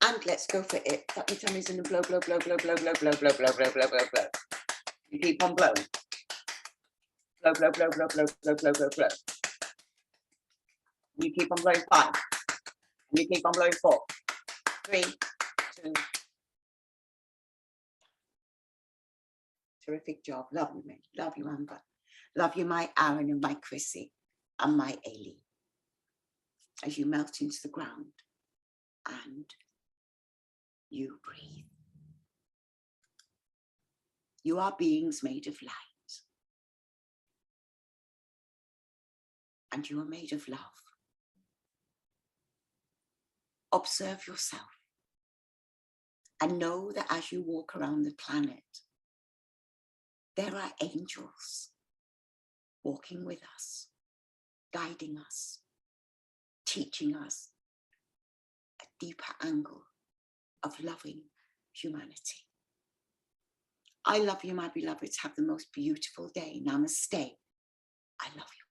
And let's go for it. Tuck your tummies in and blow, blow, blow, blow, blow, blow, blow, blow, blow, blow, blow, blow, blow. You keep on blowing. Blow, blow, blow, blow, blow, blow, blow, blow, blow. You keep on blowing 5. You keep on blowing 4, 3, 2. Terrific job. Love you, mate. Love you, Amber. Love you, my Aaron and my Chrissy and my Aileen. As you melt into the ground and you breathe. You are beings made of light. And you are made of love. Observe yourself and know that as you walk around the planet, there are angels walking with us, guiding us, teaching us a deeper angle of loving humanity. I love you, my beloveds. Have the most beautiful day. Namaste. I love you.